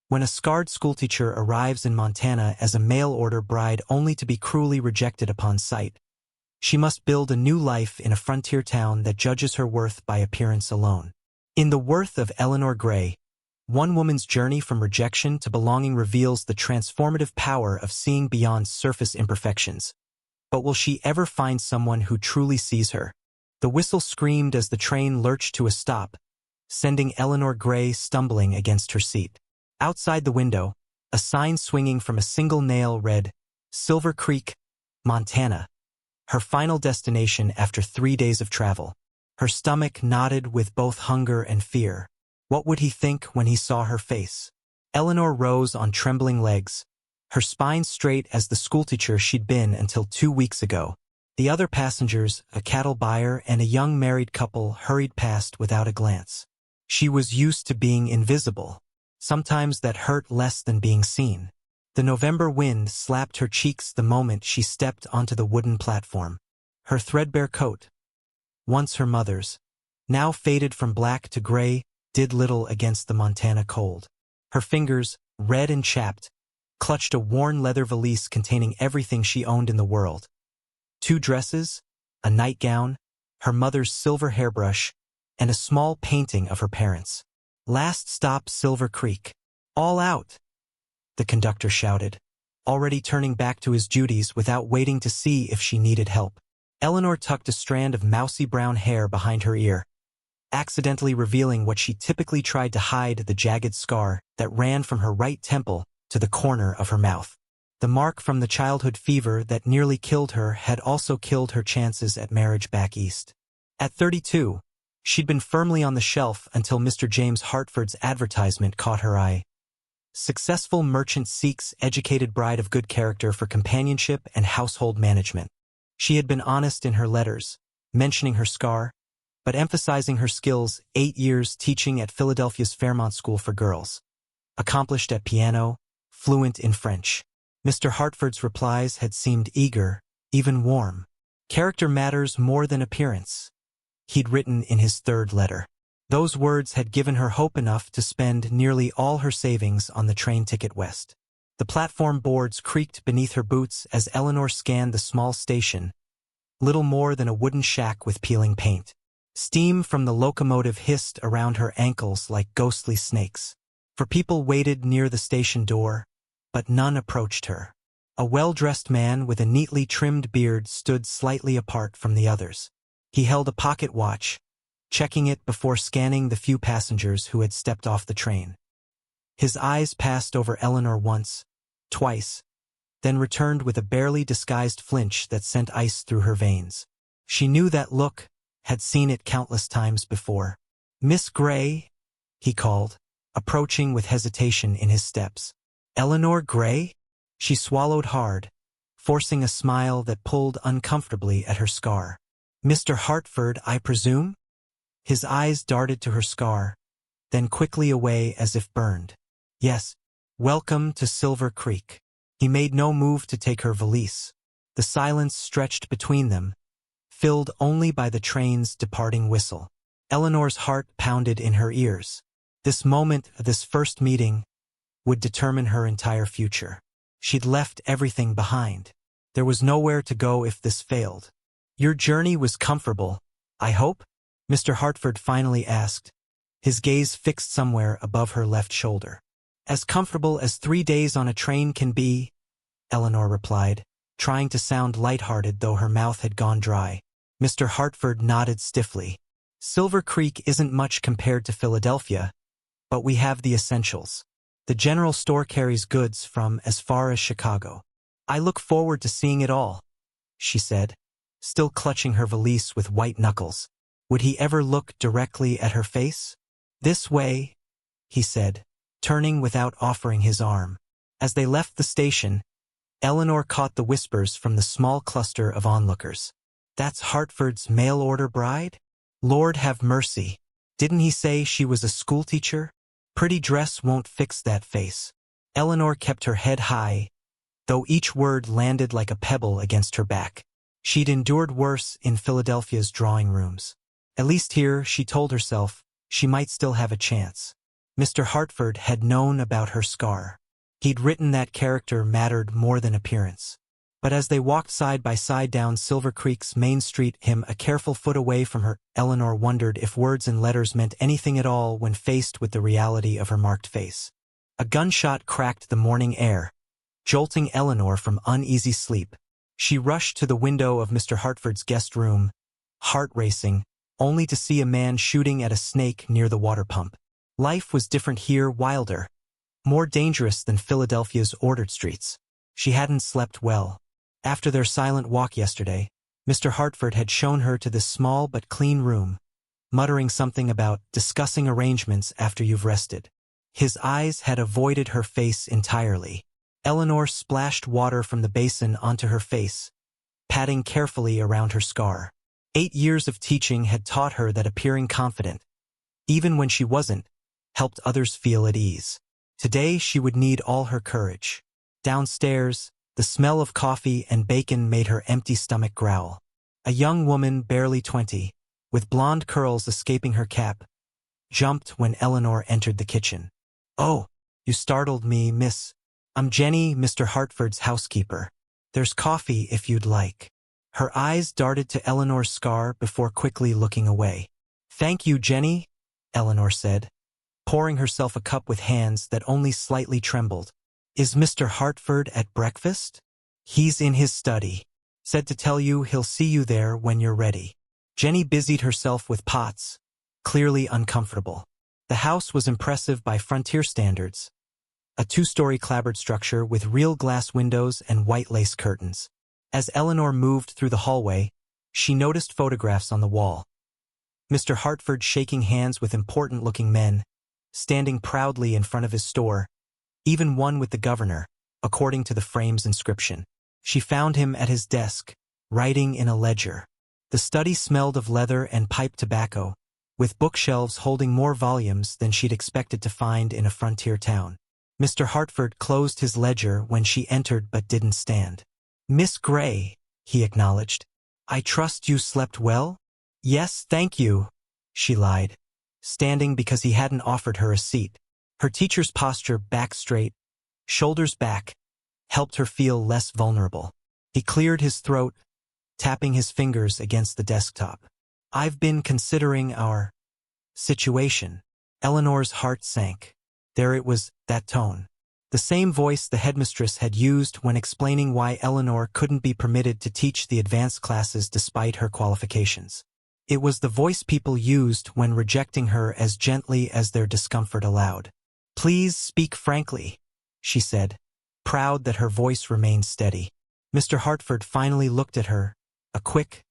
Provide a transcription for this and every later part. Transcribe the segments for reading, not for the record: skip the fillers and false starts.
When a scarred schoolteacher arrives in Montana as a mail-order bride only to be cruelly rejected upon sight, she must build a new life in a frontier town that judges her worth by appearance alone. In The Worth of Eleanor Gray, one woman's journey from rejection to belonging reveals the transformative power of seeing beyond surface imperfections. But will she ever find someone who truly sees her? The whistle screamed as the train lurched to a stop, sending Eleanor Gray stumbling against her seat. Outside the window, a sign swinging from a single nail read, Silver Creek, Montana, her final destination after 3 days of travel. Her stomach knotted with both hunger and fear. What would he think when he saw her face? Eleanor rose on trembling legs, her spine straight as the schoolteacher she'd been until 2 weeks ago. The other passengers, a cattle buyer and a young married couple, hurried past without a glance. She was used to being invisible. Sometimes that hurt less than being seen. The November wind slapped her cheeks the moment she stepped onto the wooden platform. Her threadbare coat, once her mother's, now faded from black to gray, did little against the Montana cold. Her fingers, red and chapped, clutched a worn leather valise containing everything she owned in the world. 2 dresses, a nightgown, her mother's silver hairbrush, and a small painting of her parents. Last stop Silver Creek. All out, the conductor shouted, already turning back to his duties without waiting to see if she needed help. Eleanor tucked a strand of mousy brown hair behind her ear, accidentally revealing what she typically tried to hide, the jagged scar that ran from her right temple to the corner of her mouth. The mark from the childhood fever that nearly killed her had also killed her chances at marriage back east. At 32, she'd been firmly on the shelf until Mr. James Hartford's advertisement caught her eye. Successful merchant seeks educated bride of good character for companionship and household management. She had been honest in her letters, mentioning her scar, but emphasizing her skills. 8 years teaching at Philadelphia's Fairmont School for Girls. Accomplished at piano, fluent in French. Mr. Hartford's replies had seemed eager, even warm. Character matters more than appearance, he'd written in his 3rd letter. Those words had given her hope enough to spend nearly all her savings on the train ticket west. The platform boards creaked beneath her boots as Eleanor scanned the small station, little more than a wooden shack with peeling paint. Steam from the locomotive hissed around her ankles like ghostly snakes. For people waited near the station door, but none approached her. A well-dressed man with a neatly trimmed beard stood slightly apart from the others. He held a pocket watch, checking it before scanning the few passengers who had stepped off the train. His eyes passed over Eleanor once, twice, then returned with a barely disguised flinch that sent ice through her veins. She knew that look, had seen it countless times before. "Miss Gray?" he called, approaching with hesitation in his steps. "Eleanor Gray?" She swallowed hard, forcing a smile that pulled uncomfortably at her scar. "Mr. Hartford, I presume?" His eyes darted to her scar, then quickly away as if burned. "Yes, welcome to Silver Creek." He made no move to take her valise. The silence stretched between them, filled only by the train's departing whistle. Eleanor's heart pounded in her ears. This moment, this first meeting, would determine her entire future. She'd left everything behind. There was nowhere to go if this failed. "Your journey was comfortable, I hope?" Mr. Hartford finally asked, his gaze fixed somewhere above her left shoulder. "As comfortable as 3 days on a train can be," Eleanor replied, trying to sound lighthearted though her mouth had gone dry. Mr. Hartford nodded stiffly. "Silver Creek isn't much compared to Philadelphia, but we have the essentials. The general store carries goods from as far as Chicago. I look forward to seeing it all," she said, still clutching her valise with white knuckles. Would he ever look directly at her face? "This way," he said, turning without offering his arm. As they left the station, Eleanor caught the whispers from the small cluster of onlookers. "That's Hartford's mail-order bride? Lord have mercy. Didn't he say she was a schoolteacher? Pretty dress won't fix that face." Eleanor kept her head high, though each word landed like a pebble against her back. She'd endured worse in Philadelphia's drawing rooms. At least here, she told herself, she might still have a chance. Mr. Hartford had known about her scar. He'd written that character mattered more than appearance. But as they walked side by side down Silver Creek's main street, him a careful foot away from her, Eleanor wondered if words and letters meant anything at all when faced with the reality of her marked face. A gunshot cracked the morning air, jolting Eleanor from uneasy sleep. She rushed to the window of Mr. Hartford's guest room, heart racing, only to see a man shooting at a snake near the water pump. Life was different here, wilder, more dangerous than Philadelphia's ordered streets. She hadn't slept well. After their silent walk yesterday, Mr. Hartford had shown her to this small but clean room, muttering something about discussing arrangements after you've rested. His eyes had avoided her face entirely. Eleanor splashed water from the basin onto her face, patting carefully around her scar. 8 years of teaching had taught her that appearing confident, even when she wasn't, helped others feel at ease. Today she would need all her courage. Downstairs, the smell of coffee and bacon made her empty stomach growl. A young woman, barely 20, with blonde curls escaping her cap, jumped when Eleanor entered the kitchen. "Oh, you startled me, miss. I'm Jenny, Mr. Hartford's housekeeper. There's coffee if you'd like." Her eyes darted to Eleanor's scar before quickly looking away. "Thank you, Jenny," Eleanor said, pouring herself a cup with hands that only slightly trembled. "Is Mr. Hartford at breakfast?" "He's in his study. Said to tell you he'll see you there when you're ready." Jenny busied herself with pots, clearly uncomfortable. The house was impressive by frontier standards, a 2-story clapboard structure with real glass windows and white lace curtains. As Eleanor moved through the hallway, she noticed photographs on the wall. Mr. Hartford shaking hands with important-looking men, standing proudly in front of his store, even one with the governor, according to the frame's inscription. She found him at his desk, writing in a ledger. The study smelled of leather and pipe tobacco, with bookshelves holding more volumes than she'd expected to find in a frontier town. Mr. Hartford closed his ledger when she entered but didn't stand. "Miss Gray," he acknowledged. "I trust you slept well?" "Yes, thank you," she lied, standing because he hadn't offered her a seat. Her teacher's posture, back straight, shoulders back, helped her feel less vulnerable. He cleared his throat, tapping his fingers against the desktop. "I've been considering our situation." Eleanor's heart sank. There it was, that tone. The same voice the headmistress had used when explaining why Eleanor couldn't be permitted to teach the advanced classes despite her qualifications. It was the voice people used when rejecting her as gently as their discomfort allowed. "Please speak frankly," she said, proud that her voice remained steady. Mr. Hartford finally looked at her, a quick,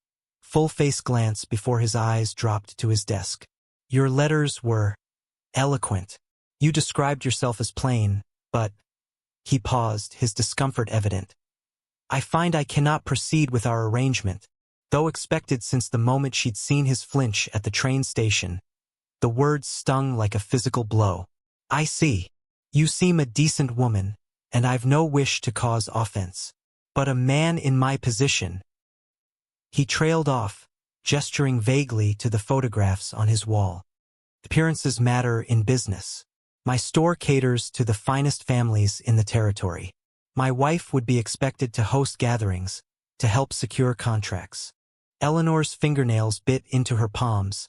full-face glance before his eyes dropped to his desk. "Your letters were eloquent. You described yourself as plain, but—" He paused, his discomfort evident. "I find I cannot proceed with our arrangement." Though expected since the moment she'd seen his flinch at the train station, the words stung like a physical blow. "I see. You seem a decent woman, and I've no wish to cause offense. But a man in my position—" He trailed off, gesturing vaguely to the photographs on his wall. "Appearances matter in business. My store caters to the finest families in the territory. My wife would be expected to host gatherings, to help secure contracts." Eleanor's fingernails bit into her palms,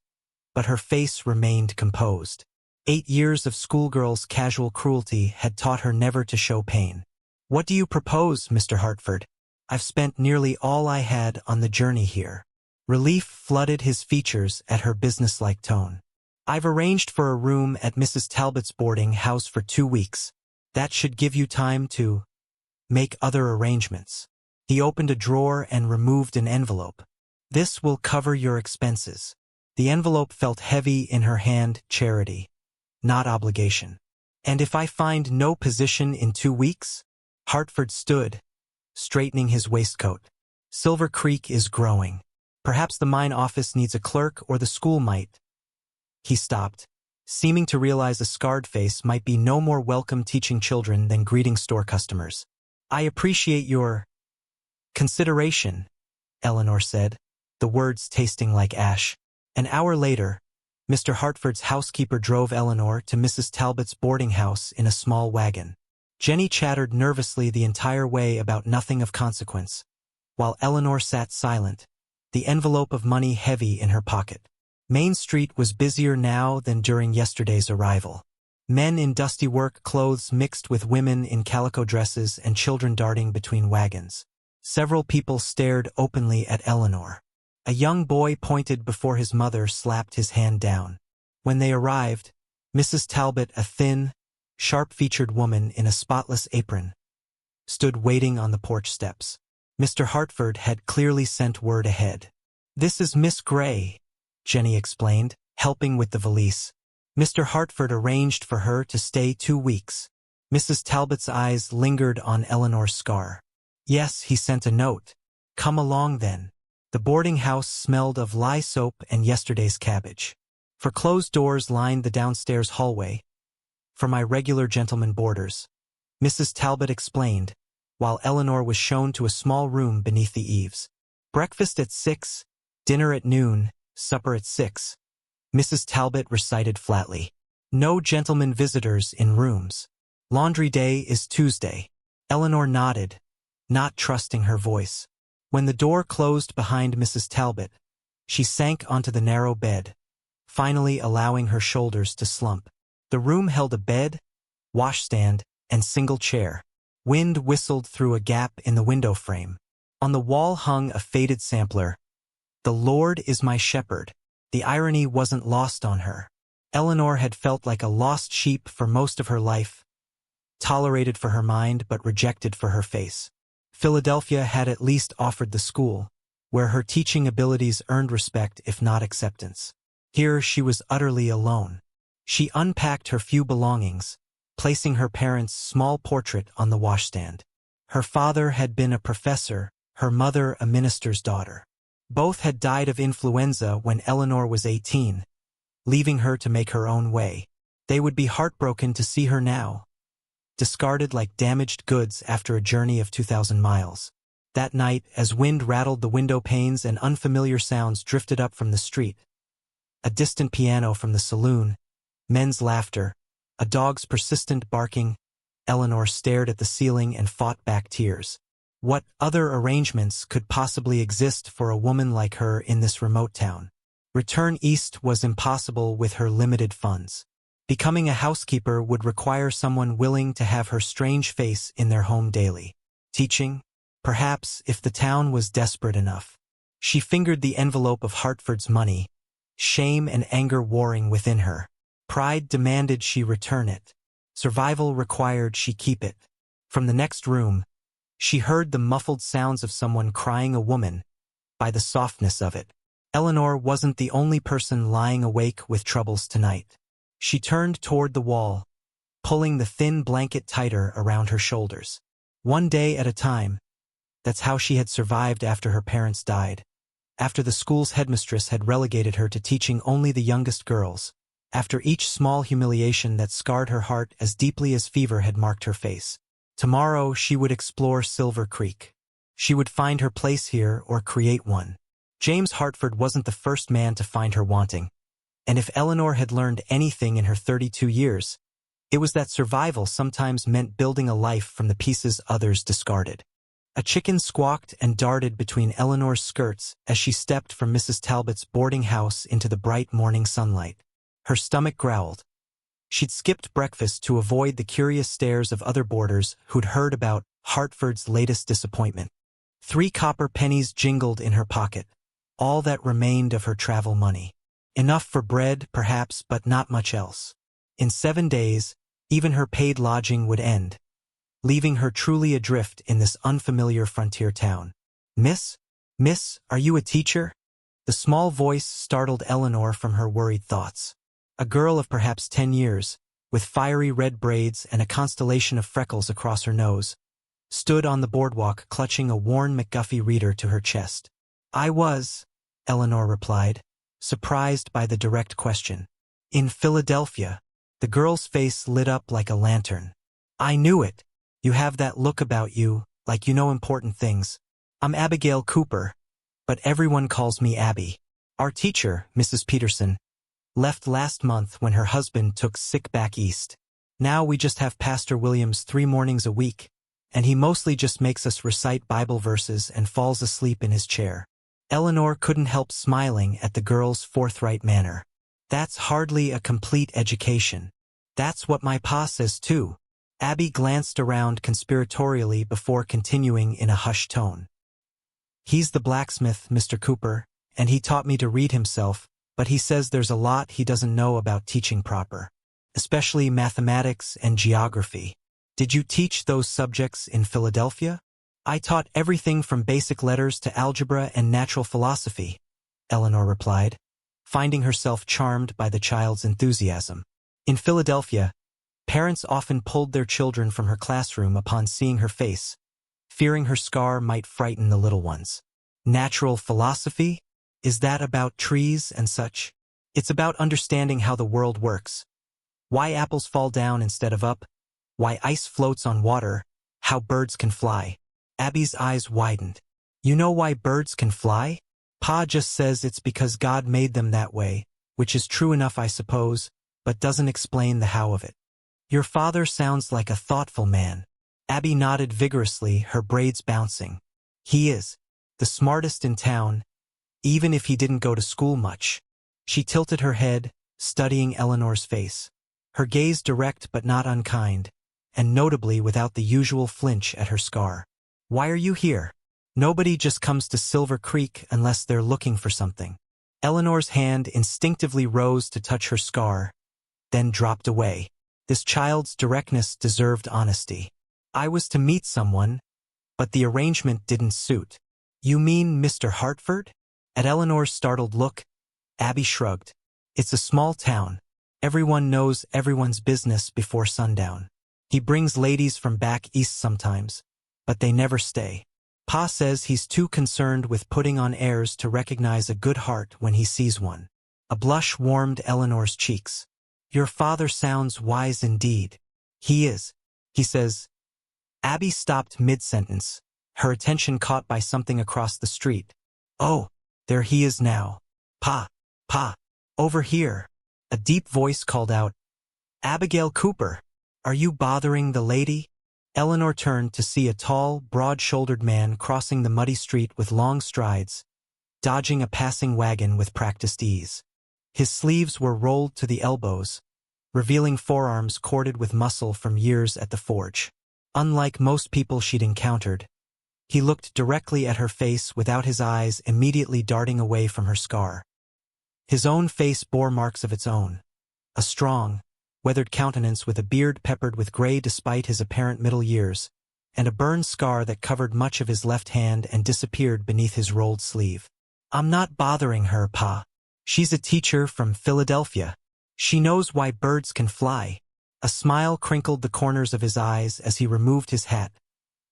but her face remained composed. 8 years of schoolgirl's casual cruelty had taught her never to show pain. "What do you propose, Mr. Hartford? I've spent nearly all I had on the journey here." Relief flooded his features at her businesslike tone. "I've arranged for a room at Mrs. Talbot's boarding house for 2 weeks. That should give you time to make other arrangements." He opened a drawer and removed an envelope. "This will cover your expenses." The envelope felt heavy in her hand, charity, not obligation. "And if I find no position in 2 weeks? Hartford stood, straightening his waistcoat. "Silver Creek is growing. Perhaps the mine office needs a clerk, or the school might." He stopped, seeming to realize a scarred face might be no more welcome teaching children than greeting store customers. "I appreciate your consideration," Eleanor said, the words tasting like ash. An hour later, Mr. Hartford's housekeeper drove Eleanor to Mrs. Talbot's boarding house in a small wagon. Jenny chattered nervously the entire way about nothing of consequence, while Eleanor sat silent, the envelope of money heavy in her pocket. Main Street was busier now than during yesterday's arrival. Men in dusty work clothes mixed with women in calico dresses and children darting between wagons. Several people stared openly at Eleanor. A young boy pointed before his mother slapped his hand down. When they arrived, Mrs. Talbot, a thin, sharp-featured woman in a spotless apron, stood waiting on the porch steps. Mr. Hartford had clearly sent word ahead. "This is Miss Gray," Jenny explained, helping with the valise. Mr. Hartford arranged for her to stay 2 weeks. Mrs. Talbot's eyes lingered on Eleanor's scar. "Yes, he sent a note. Come along then." The boarding house smelled of lye soap and yesterday's cabbage. For closed doors lined the downstairs hallway. "For my regular gentlemen boarders," Mrs. Talbot explained, while Eleanor was shown to a small room beneath the eaves. "Breakfast at 6, dinner at noon, supper at 6, Mrs. Talbot recited flatly. "No gentlemen visitors in rooms. Laundry day is Tuesday." Eleanor nodded, not trusting her voice. When the door closed behind Mrs. Talbot, she sank onto the narrow bed, finally allowing her shoulders to slump. The room held a bed, washstand, and single chair. Wind whistled through a gap in the window frame. On the wall hung a faded sampler. "The Lord is my shepherd." The irony wasn't lost on her. Eleanor had felt like a lost sheep for most of her life, tolerated for her mind but rejected for her face. Philadelphia had at least offered the school, where her teaching abilities earned respect if not acceptance. Here she was utterly alone. She unpacked her few belongings, placing her parents' small portrait on the washstand. Her father had been a professor, her mother a minister's daughter. Both had died of influenza when Eleanor was 18, leaving her to make her own way. They would be heartbroken to see her now, discarded like damaged goods after a journey of 2,000 miles. That night, as wind rattled the window panes and unfamiliar sounds drifted up from the street, a distant piano from the saloon, men's laughter, a dog's persistent barking, Eleanor stared at the ceiling and fought back tears. What other arrangements could possibly exist for a woman like her in this remote town? Return east was impossible with her limited funds. Becoming a housekeeper would require someone willing to have her strange face in their home daily. Teaching? Perhaps, if the town was desperate enough. She fingered the envelope of Hartford's money, shame and anger warring within her. Pride demanded she return it. Survival required she keep it. From the next room, she heard the muffled sounds of someone crying, a woman, by the softness of it. Eleanor wasn't the only person lying awake with troubles tonight. She turned toward the wall, pulling the thin blanket tighter around her shoulders. One day at a time. That's how she had survived after her parents died. After the school's headmistress had relegated her to teaching only the youngest girls. After each small humiliation that scarred her heart as deeply as fever had marked her face. Tomorrow she would explore Silver Creek. She would find her place here or create one. James Hartford wasn't the first man to find her wanting. And if Eleanor had learned anything in her 32 years, it was that survival sometimes meant building a life from the pieces others discarded. A chicken squawked and darted between Eleanor's skirts as she stepped from Mrs. Talbot's boarding house into the bright morning sunlight. Her stomach growled. She'd skipped breakfast to avoid the curious stares of other boarders who'd heard about Hartford's latest disappointment. 3 copper pennies jingled in her pocket, all that remained of her travel money. Enough for bread, perhaps, but not much else. In 7 days, even her paid lodging would end, leaving her truly adrift in this unfamiliar frontier town. Miss, are you a teacher?" The small voice startled Eleanor from her worried thoughts. A girl of perhaps 10 years, with fiery red braids and a constellation of freckles across her nose, stood on the boardwalk clutching a worn McGuffey reader to her chest. "I was," Eleanor replied, surprised by the direct question. "In Philadelphia." The girl's face lit up like a lantern. "I knew it. You have that look about you, like you know important things. I'm Abigail Cooper, but everyone calls me Abby. Our teacher, Mrs. Peterson, Left last month when her husband took sick back east. Now we just have Pastor Williams 3 mornings a week, and he mostly just makes us recite Bible verses and falls asleep in his chair." Eleanor couldn't help smiling at the girl's forthright manner. "That's hardly a complete education." "That's what my pa says too." Abby glanced around conspiratorially before continuing in a hushed tone. "He's the blacksmith, Mr. Cooper, and he taught me to read himself, but he says there's a lot he doesn't know about teaching proper, especially mathematics and geography." "Did you teach those subjects in Philadelphia?" "I taught everything from basic letters to algebra and natural philosophy," Eleanor replied, finding herself charmed by the child's enthusiasm. In Philadelphia, parents often pulled their children from her classroom upon seeing her face, fearing her scar might frighten the little ones. "Natural philosophy? Is that about trees and such?" "It's about understanding how the world works. Why apples fall down instead of up, why ice floats on water, how birds can fly." Abby's eyes widened. "You know why birds can fly?" "Pa just says it's because God made them that way, which is true enough I suppose, but doesn't explain the how of it." "Your father sounds like a thoughtful man." Abby nodded vigorously, her braids bouncing. "He is. The smartest in town, even if he didn't go to school much." She tilted her head, studying Eleanor's face, her gaze direct but not unkind, and notably without the usual flinch at her scar. "Why are you here?" "Nobody just comes to Silver Creek unless they're looking for something." Eleanor's hand instinctively rose to touch her scar, then dropped away. This child's directness deserved honesty. "I was to meet someone, but the arrangement didn't suit." "You mean Mr. Hartford?" At Eleanor's startled look, Abby shrugged. "It's a small town. Everyone knows everyone's business before sundown. He brings ladies from back east sometimes, but they never stay. Pa says he's too concerned with putting on airs to recognize a good heart when he sees one." A blush warmed Eleanor's cheeks. "Your father sounds wise indeed." "He is. He says—" Abby stopped mid-sentence, her attention caught by something across the street. "Oh, there he is now. Pa, Pa, over here." A deep voice called out, "Abigail Cooper, are you bothering the lady?" Eleanor turned to see a tall, broad-shouldered man crossing the muddy street with long strides, dodging a passing wagon with practiced ease. His sleeves were rolled to the elbows, revealing forearms corded with muscle from years at the forge. Unlike most people she'd encountered, he looked directly at her face without his eyes immediately darting away from her scar. His own face bore marks of its own, a strong, weathered countenance with a beard peppered with gray despite his apparent middle years, and a burned scar that covered much of his left hand and disappeared beneath his rolled sleeve. "I'm not bothering her, Pa. She's a teacher from Philadelphia. She knows why birds can fly." A smile crinkled the corners of his eyes as he removed his hat,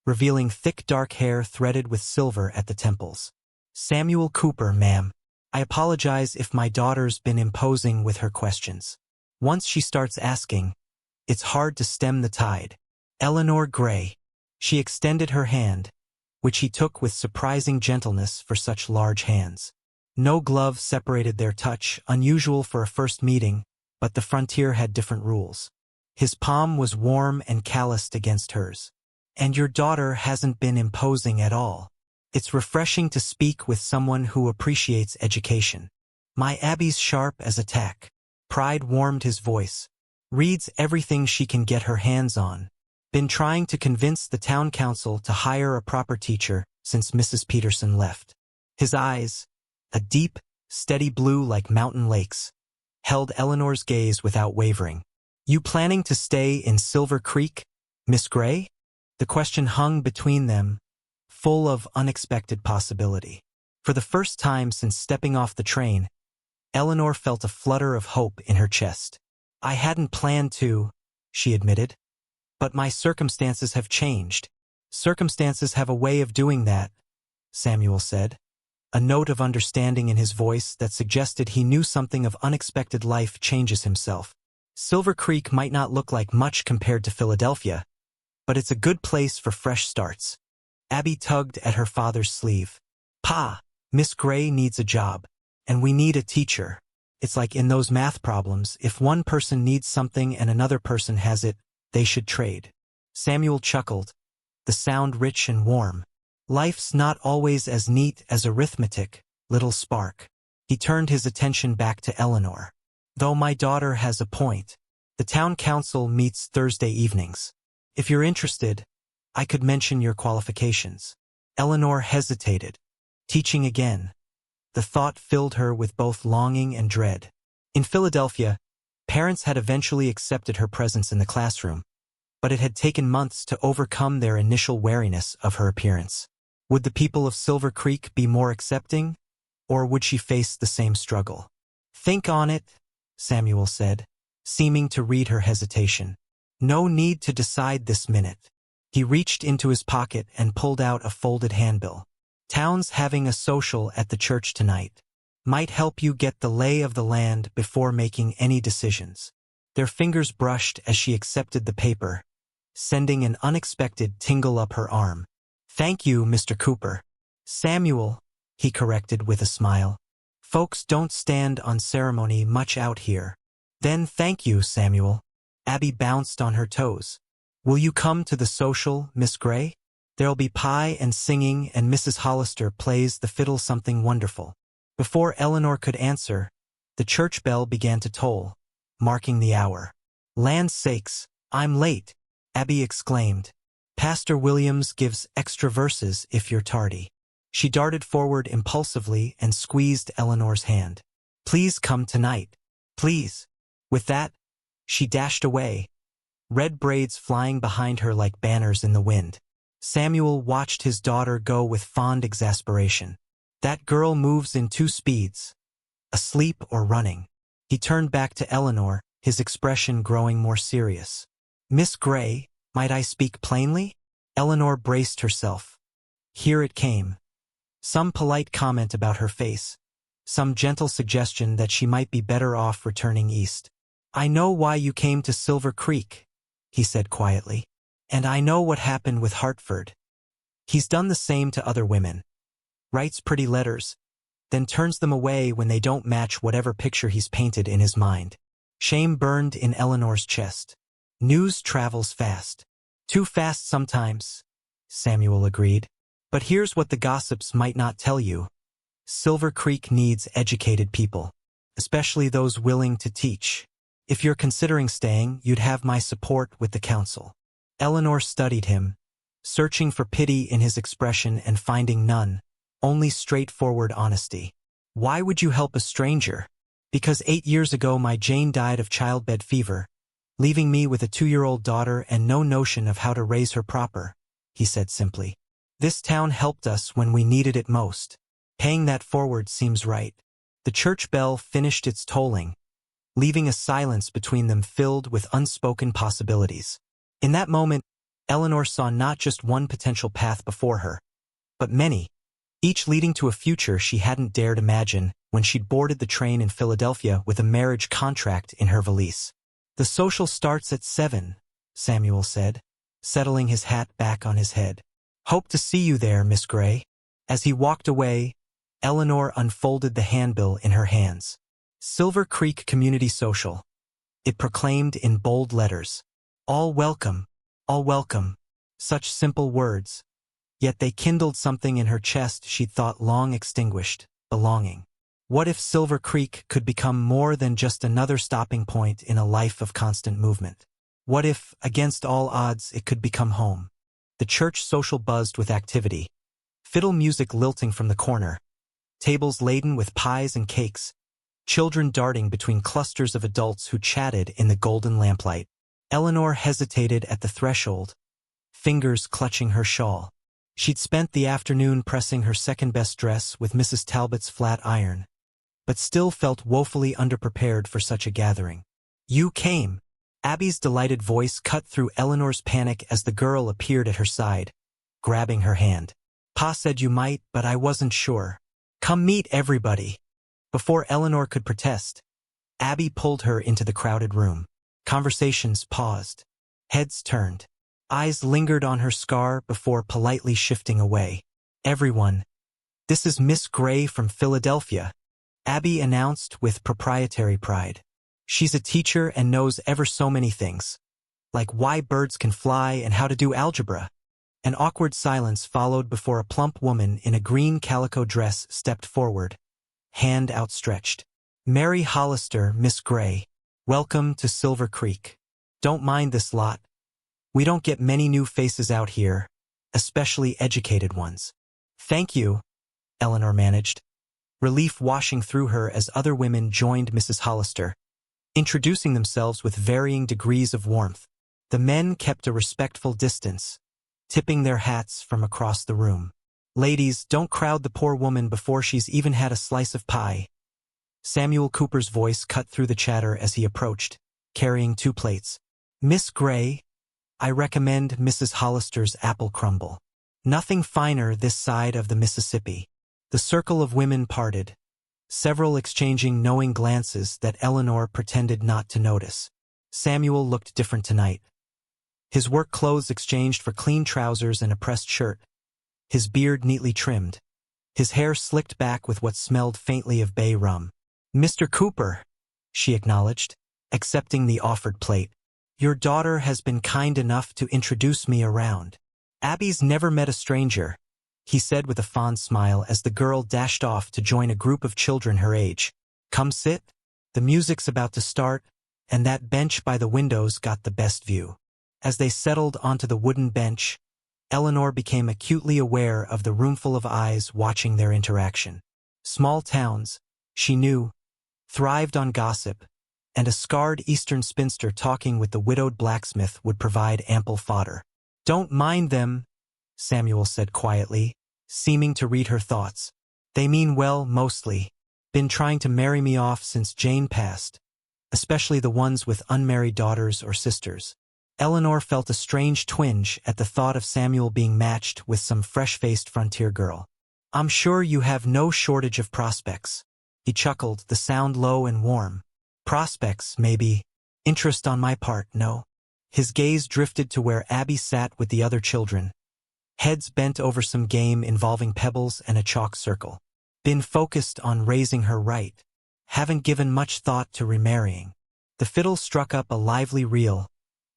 revealing thick dark hair threaded with silver at the temples. "Samuel Cooper, ma'am. I apologize if my daughter's been imposing with her questions. Once she starts asking, it's hard to stem the tide." "Eleanor Gray." She extended her hand, which he took with surprising gentleness for such large hands. No glove separated their touch, unusual for a first meeting, but the frontier had different rules. His palm was warm and calloused against hers. "And your daughter hasn't been imposing at all. It's refreshing to speak with someone who appreciates education." "My Abby's sharp as a tack." Pride warmed his voice. "Reads everything she can get her hands on. Been trying to convince the town council to hire a proper teacher since Mrs. Peterson left." His eyes, a deep, steady blue like mountain lakes, held Eleanor's gaze without wavering. "You planning to stay in Silver Creek, Miss Gray?" The question hung between them, full of unexpected possibility. For the first time since stepping off the train, Eleanor felt a flutter of hope in her chest. "I hadn't planned to," she admitted, "but my circumstances have changed." "Circumstances have a way of doing that," Samuel said, a note of understanding in his voice that suggested he knew something of unexpected life changes himself. "Silver Creek might not look like much compared to Philadelphia, but it's a good place for fresh starts." Abby tugged at her father's sleeve. "Pa, Miss Gray needs a job, and we need a teacher. It's like in those math problems, if one person needs something and another person has it, they should trade. Samuel chuckled, the sound rich and warm. Life's not always as neat as arithmetic, little spark. He turned his attention back to Eleanor. Though my daughter has a point. The town council meets Thursday evenings. If you're interested, I could mention your qualifications. Eleanor hesitated. Teaching again. The thought filled her with both longing and dread. In Philadelphia, parents had eventually accepted her presence in the classroom, but it had taken months to overcome their initial wariness of her appearance. Would the people of Silver Creek be more accepting, or would she face the same struggle? Think on it, Samuel said, seeming to read her hesitation. No need to decide this minute. He reached into his pocket and pulled out a folded handbill. Town's having a social at the church tonight. Might help you get the lay of the land before making any decisions. Their fingers brushed as she accepted the paper, sending an unexpected tingle up her arm. Thank you, Mr. Cooper. Samuel, he corrected with a smile. Folks don't stand on ceremony much out here. Then thank you, Samuel. Abby bounced on her toes. Will you come to the social, Miss Gray? There'll be pie and singing, and Mrs. Hollister plays the fiddle something wonderful. Before Eleanor could answer, the church bell began to toll, marking the hour. Land's sakes, I'm late, Abby exclaimed. Pastor Williams gives extra verses if you're tardy. She darted forward impulsively and squeezed Eleanor's hand. Please come tonight. Please. With that, she dashed away, red braids flying behind her like banners in the wind. Samuel watched his daughter go with fond exasperation. That girl moves in two speeds, asleep or running. He turned back to Eleanor, his expression growing more serious. Miss Gray, might I speak plainly? Eleanor braced herself. Here it came. Some polite comment about her face, some gentle suggestion that she might be better off returning east. I know why you came to Silver Creek, he said quietly. And I know what happened with Hartford. He's done the same to other women. Writes pretty letters, then turns them away when they don't match whatever picture he's painted in his mind. Shame burned in Eleanor's chest. News travels fast. Too fast sometimes, Samuel agreed. But here's what the gossips might not tell you. Silver Creek needs educated people, especially those willing to teach. If you're considering staying, you'd have my support with the council. Eleanor studied him, searching for pity in his expression and finding none, only straightforward honesty. Why would you help a stranger? Because 8 years ago my Jane died of childbed fever, leaving me with a 2-year-old daughter and no notion of how to raise her proper, he said simply. This town helped us when we needed it most. Paying that forward seems right. The church bell finished its tolling, leaving a silence between them filled with unspoken possibilities. In that moment, Eleanor saw not just one potential path before her, but many, each leading to a future she hadn't dared imagine when she'd boarded the train in Philadelphia with a marriage contract in her valise. The social starts at 7, Samuel said, settling his hat back on his head. Hope to see you there, Miss Gray. As he walked away, Eleanor unfolded the handbill in her hands. Silver Creek Community Social. It proclaimed in bold letters. All welcome, all welcome. Such simple words. Yet they kindled something in her chest she'd thought long extinguished, belonging. What if Silver Creek could become more than just another stopping point in a life of constant movement? What if, against all odds, it could become home? The church social buzzed with activity. Fiddle music lilting from the corner. Tables laden with pies and cakes. Children darting between clusters of adults who chatted in the golden lamplight. Eleanor hesitated at the threshold, fingers clutching her shawl. She'd spent the afternoon pressing her second-best dress with Mrs. Talbot's flat iron, but still felt woefully underprepared for such a gathering. You came. Abby's delighted voice cut through Eleanor's panic as the girl appeared at her side, grabbing her hand. Pa said you might, but I wasn't sure. Come meet everybody. Before Eleanor could protest, Abby pulled her into the crowded room. Conversations paused. Heads turned. Eyes lingered on her scar before politely shifting away. Everyone. This is Miss Gray from Philadelphia. Abby announced with proprietary pride. She's a teacher and knows ever so many things, like why birds can fly and how to do algebra. An awkward silence followed before a plump woman in a green calico dress stepped forward, hand outstretched. Mary Hollister, Miss Gray. Welcome to Silver Creek. Don't mind this lot. We don't get many new faces out here, especially educated ones. Thank you, Eleanor managed, relief washing through her as other women joined Mrs. Hollister, introducing themselves with varying degrees of warmth. The men kept a respectful distance, tipping their hats from across the room. Ladies, don't crowd the poor woman before she's even had a slice of pie. Samuel Cooper's voice cut through the chatter as he approached, carrying 2 plates. Miss Gray, I recommend Mrs. Hollister's apple crumble. Nothing finer this side of the Mississippi. The circle of women parted, several exchanging knowing glances that Eleanor pretended not to notice. Samuel looked different tonight. His work clothes exchanged for clean trousers and a pressed shirt, his beard neatly trimmed, his hair slicked back with what smelled faintly of bay rum. Mr. Cooper, she acknowledged, accepting the offered plate. Your daughter has been kind enough to introduce me around. Abby's never met a stranger, he said with a fond smile as the girl dashed off to join a group of children her age. Come sit. The music's about to start, and that bench by the windows got the best view. As they settled onto the wooden bench, Eleanor became acutely aware of the roomful of eyes watching their interaction. Small towns, she knew, thrived on gossip, and a scarred Eastern spinster talking with the widowed blacksmith would provide ample fodder. Don't mind them, Samuel said quietly, seeming to read her thoughts. They mean well, mostly. Been trying to marry me off since Jane passed, especially the ones with unmarried daughters or sisters. Eleanor felt a strange twinge at the thought of Samuel being matched with some fresh-faced frontier girl. I'm sure you have no shortage of prospects. He chuckled, the sound low and warm. Prospects, maybe. Interest on my part, no. His gaze drifted to where Abby sat with the other children, heads bent over some game involving pebbles and a chalk circle. Been focused on raising her right. Haven't given much thought to remarrying. The fiddle struck up a lively reel,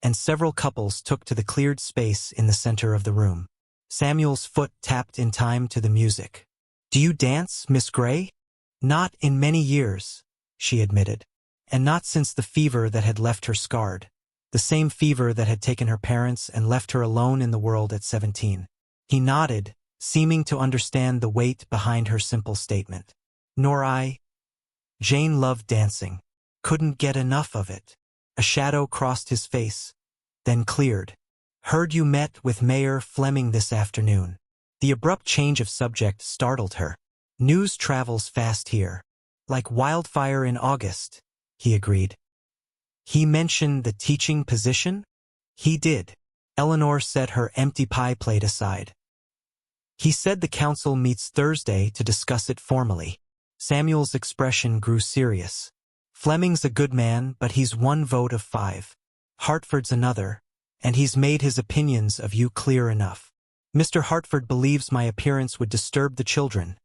and several couples took to the cleared space in the center of the room. Samuel's foot tapped in time to the music. Do you dance, Miss Gray? Not in many years, she admitted, and not since the fever that had left her scarred. The same fever that had taken her parents and left her alone in the world at 17. He nodded, seeming to understand the weight behind her simple statement. Nor I. Jane loved dancing. Couldn't get enough of it. A shadow crossed his face, then cleared. Heard you met with Mayor Fleming this afternoon. The abrupt change of subject startled her. News travels fast here. Like wildfire in August, he agreed. He mentioned the teaching position? He did. Eleanor set her empty pie plate aside. He said the council meets Thursday to discuss it formally. Samuel's expression grew serious. Fleming's a good man, but he's 1 vote of 5. Hartford's another, and he's made his opinions of you clear enough. Mr. Hartford believes my appearance would disturb the children,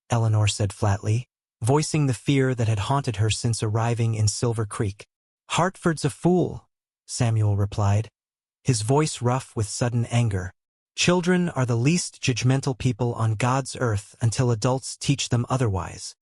Eleanor said flatly, voicing the fear that had haunted her since arriving in Silver Creek. Hartford's a fool, Samuel replied, his voice rough with sudden anger. Children are the least judgmental people on God's earth until adults teach them otherwise.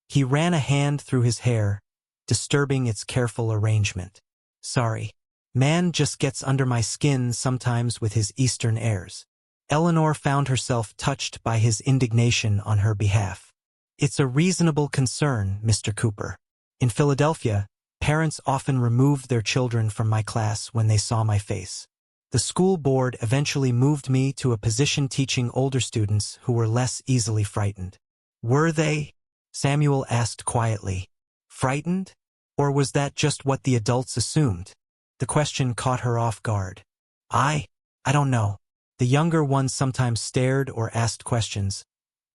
He ran a hand through his hair, disturbing its careful arrangement. Sorry. Man just gets under my skin sometimes with his Eastern airs. Eleanor found herself touched by his indignation on her behalf. It's a reasonable concern, Mr. Cooper. In Philadelphia, parents often removed their children from my class when they saw my face. The school board eventually moved me to a position teaching older students who were less easily frightened. Were they? Samuel asked quietly. Frightened? Or was that just what the adults assumed? The question caught her off guard. I don't know. The younger ones sometimes stared or asked questions,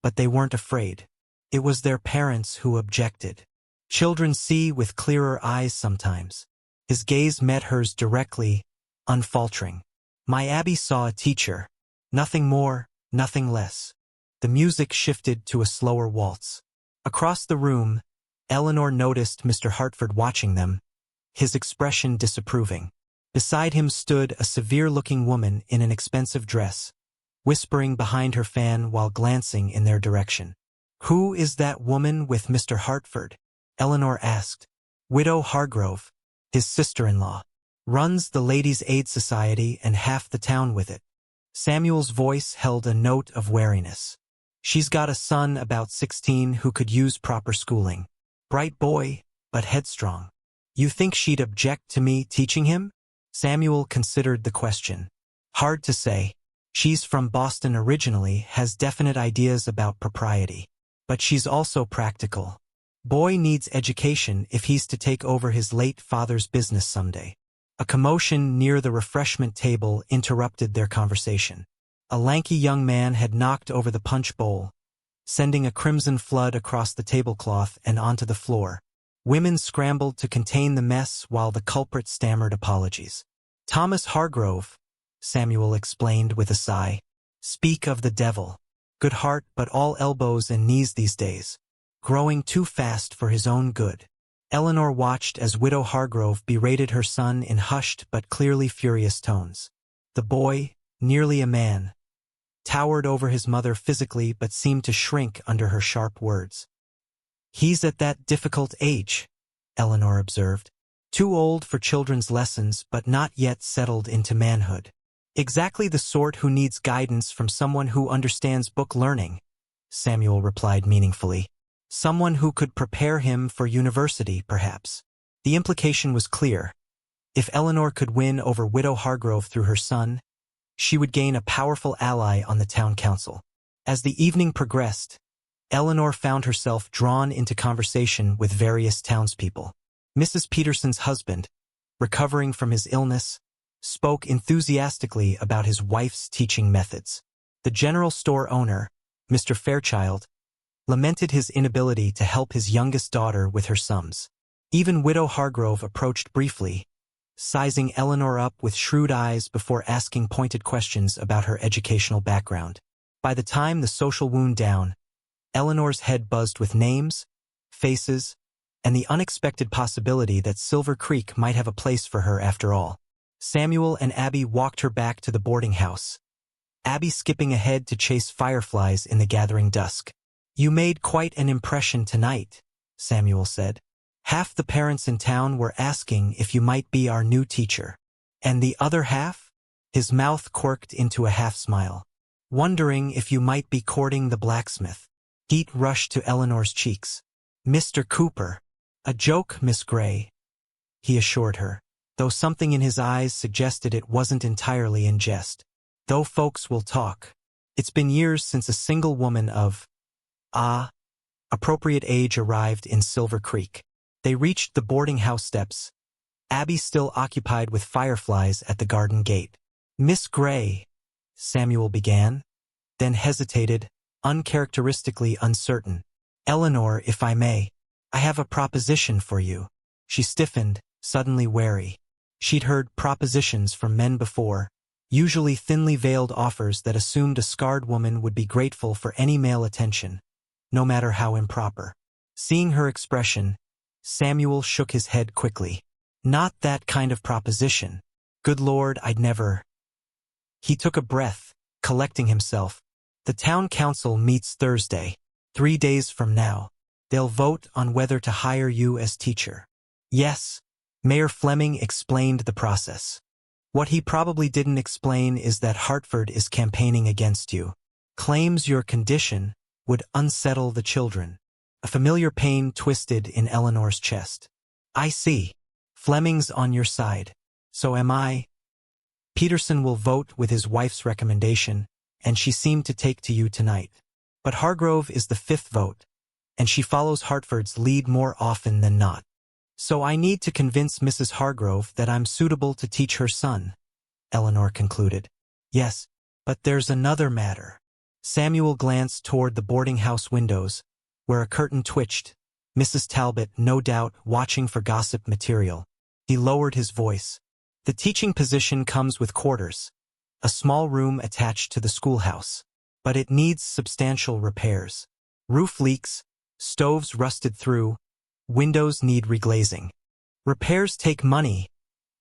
but they weren't afraid. It was their parents who objected. Children see with clearer eyes sometimes. His gaze met hers directly, unfaltering. My Abby saw a teacher. Nothing more, nothing less. The music shifted to a slower waltz. Across the room, Eleanor noticed Mr. Hartford watching them, his expression disapproving. Beside him stood a severe-looking woman in an expensive dress, whispering behind her fan while glancing in their direction. "Who is that woman with Mr. Hartford?" Eleanor asked. "Widow Hargrove, his sister-in-law. Runs the Ladies' Aid Society and half the town with it." Samuel's voice held a note of wariness. "She's got a son about 16 who could use proper schooling. Bright boy, but headstrong. You think she'd object to me teaching him?" Samuel considered the question. "Hard to say. She's from Boston originally, has definite ideas about propriety. But she's also practical. Boy needs education if he's to take over his late father's business someday." A commotion near the refreshment table interrupted their conversation. A lanky young man had knocked over the punch bowl, sending a crimson flood across the tablecloth and onto the floor. Women scrambled to contain the mess while the culprit stammered apologies. "Thomas Hargrove," Samuel explained with a sigh. "Speak of the devil. Good heart but all elbows and knees these days. Growing too fast for his own good." Eleanor watched as Widow Hargrove berated her son in hushed but clearly furious tones. The boy, nearly a man, towered over his mother physically but seemed to shrink under her sharp words. "He's at that difficult age," Eleanor observed. "Too old for children's lessons but not yet settled into manhood. Exactly the sort who needs guidance from someone who understands book learning," Samuel replied meaningfully. "Someone who could prepare him for university, perhaps." The implication was clear. If Eleanor could win over Widow Hargrove through her son, she would gain a powerful ally on the town council. As the evening progressed, Eleanor found herself drawn into conversation with various townspeople. Mrs. Peterson's husband, recovering from his illness, spoke enthusiastically about his wife's teaching methods. The general store owner, Mr. Fairchild, lamented his inability to help his youngest daughter with her sums. Even Widow Hargrove approached briefly, sizing Eleanor up with shrewd eyes before asking pointed questions about her educational background. By the time the social wound down, Eleanor's head buzzed with names, faces, and the unexpected possibility that Silver Creek might have a place for her after all. Samuel and Abby walked her back to the boarding house, Abby skipping ahead to chase fireflies in the gathering dusk. "You made quite an impression tonight," Samuel said. "Half the parents in town were asking if you might be our new teacher. And the other half?" His mouth quirked into a half-smile. "Wondering if you might be courting the blacksmith." Heat rushed to Eleanor's cheeks. "Mr. Cooper." "A joke, Miss Gray," he assured her, though something in his eyes suggested it wasn't entirely in jest. "Though folks will talk. It's been years since a single woman of appropriate age arrived in Silver Creek." They reached the boarding house steps, Abby still occupied with fireflies at the garden gate. "Miss Gray," Samuel began, then hesitated, uncharacteristically uncertain. "Eleanor, if I may, I have a proposition for you." She stiffened, suddenly wary. She'd heard propositions from men before, usually thinly veiled offers that assumed a scarred woman would be grateful for any male attention, no matter how improper. Seeing her expression, Samuel shook his head quickly. "Not that kind of proposition. Good Lord, I'd never." He took a breath, collecting himself. "The town council meets Thursday, 3 days from now. They'll vote on whether to hire you as teacher." "Yes," Mayor Fleming explained the process. "What he probably didn't explain is that Hartford is campaigning against you. Claims your condition would unsettle the children." A familiar pain twisted in Eleanor's chest. "I see. Fleming's on your side. So am I." "Peterson will vote with his wife's recommendation, and she seemed to take to you tonight. But Hargrove is the 5th vote, and she follows Hartford's lead more often than not. So I need to convince Mrs. Hargrove that I'm suitable to teach her son," Eleanor concluded. "Yes, but there's another matter." Samuel glanced toward the boarding house windows, where a curtain twitched, Mrs. Talbot no doubt watching for gossip material. He lowered his voice. "The teaching position comes with quarters, a small room attached to the schoolhouse. But it needs substantial repairs. Roof leaks, Stoves rusted through. Windows need reglazing. Repairs take money,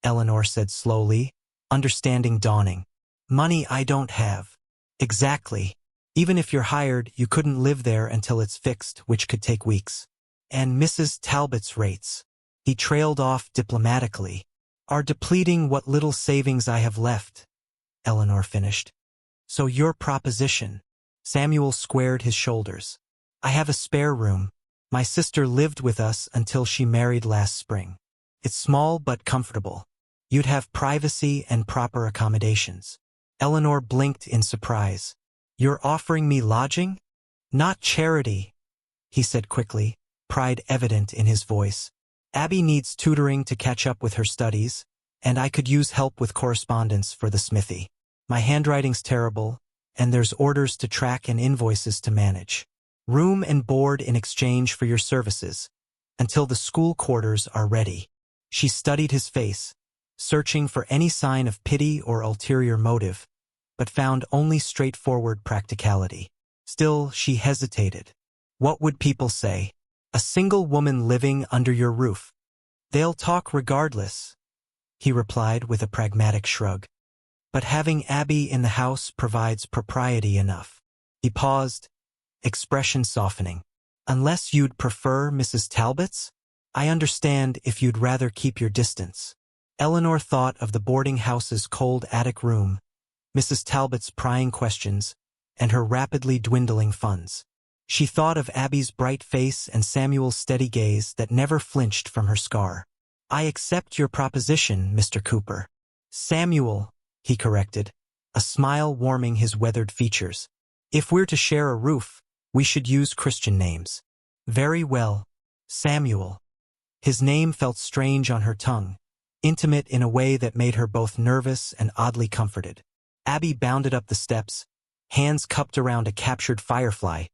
Eleanor said slowly, understanding dawning. Money I don't have. Exactly. Even if you're hired, you couldn't live there until it's fixed, which could take weeks. And Mrs. Talbot's rates, he trailed off diplomatically, are depleting what little savings I have left, Eleanor finished. So your proposition. Samuel squared his shoulders. I have a spare room. My sister lived with us until she married last spring. It's small but comfortable. You'd have privacy and proper accommodations. Eleanor blinked in surprise. You're offering me lodging? Not charity, he said quickly, pride evident in his voice. Abby needs tutoring to catch up with her studies, and I could use help with correspondence for the smithy. My handwriting's terrible, and there's orders to track and invoices to manage. Room and board in exchange for your services, until the school quarters are ready. She studied his face, searching for any sign of pity or ulterior motive, but found only straightforward practicality. Still, she hesitated. What would people say? A single woman living under your roof. They'll talk regardless, he replied with a pragmatic shrug. But having Abby in the house provides propriety enough. He paused, expression softening. Unless you'd prefer Mrs. Talbot's? I understand if you'd rather keep your distance. Eleanor thought of the boarding house's cold attic room, Mrs. Talbot's prying questions, and her rapidly dwindling funds. She thought of Abby's bright face and Samuel's steady gaze that never flinched from her scar. I accept your proposition, Mr. Cooper. Samuel, he corrected, a smile warming his weathered features. If we're to share a roof, we should use Christian names. Very well, Samuel. His name felt strange on her tongue, intimate in a way that made her both nervous and oddly comforted. Abby bounded up the steps, hands cupped around a captured firefly,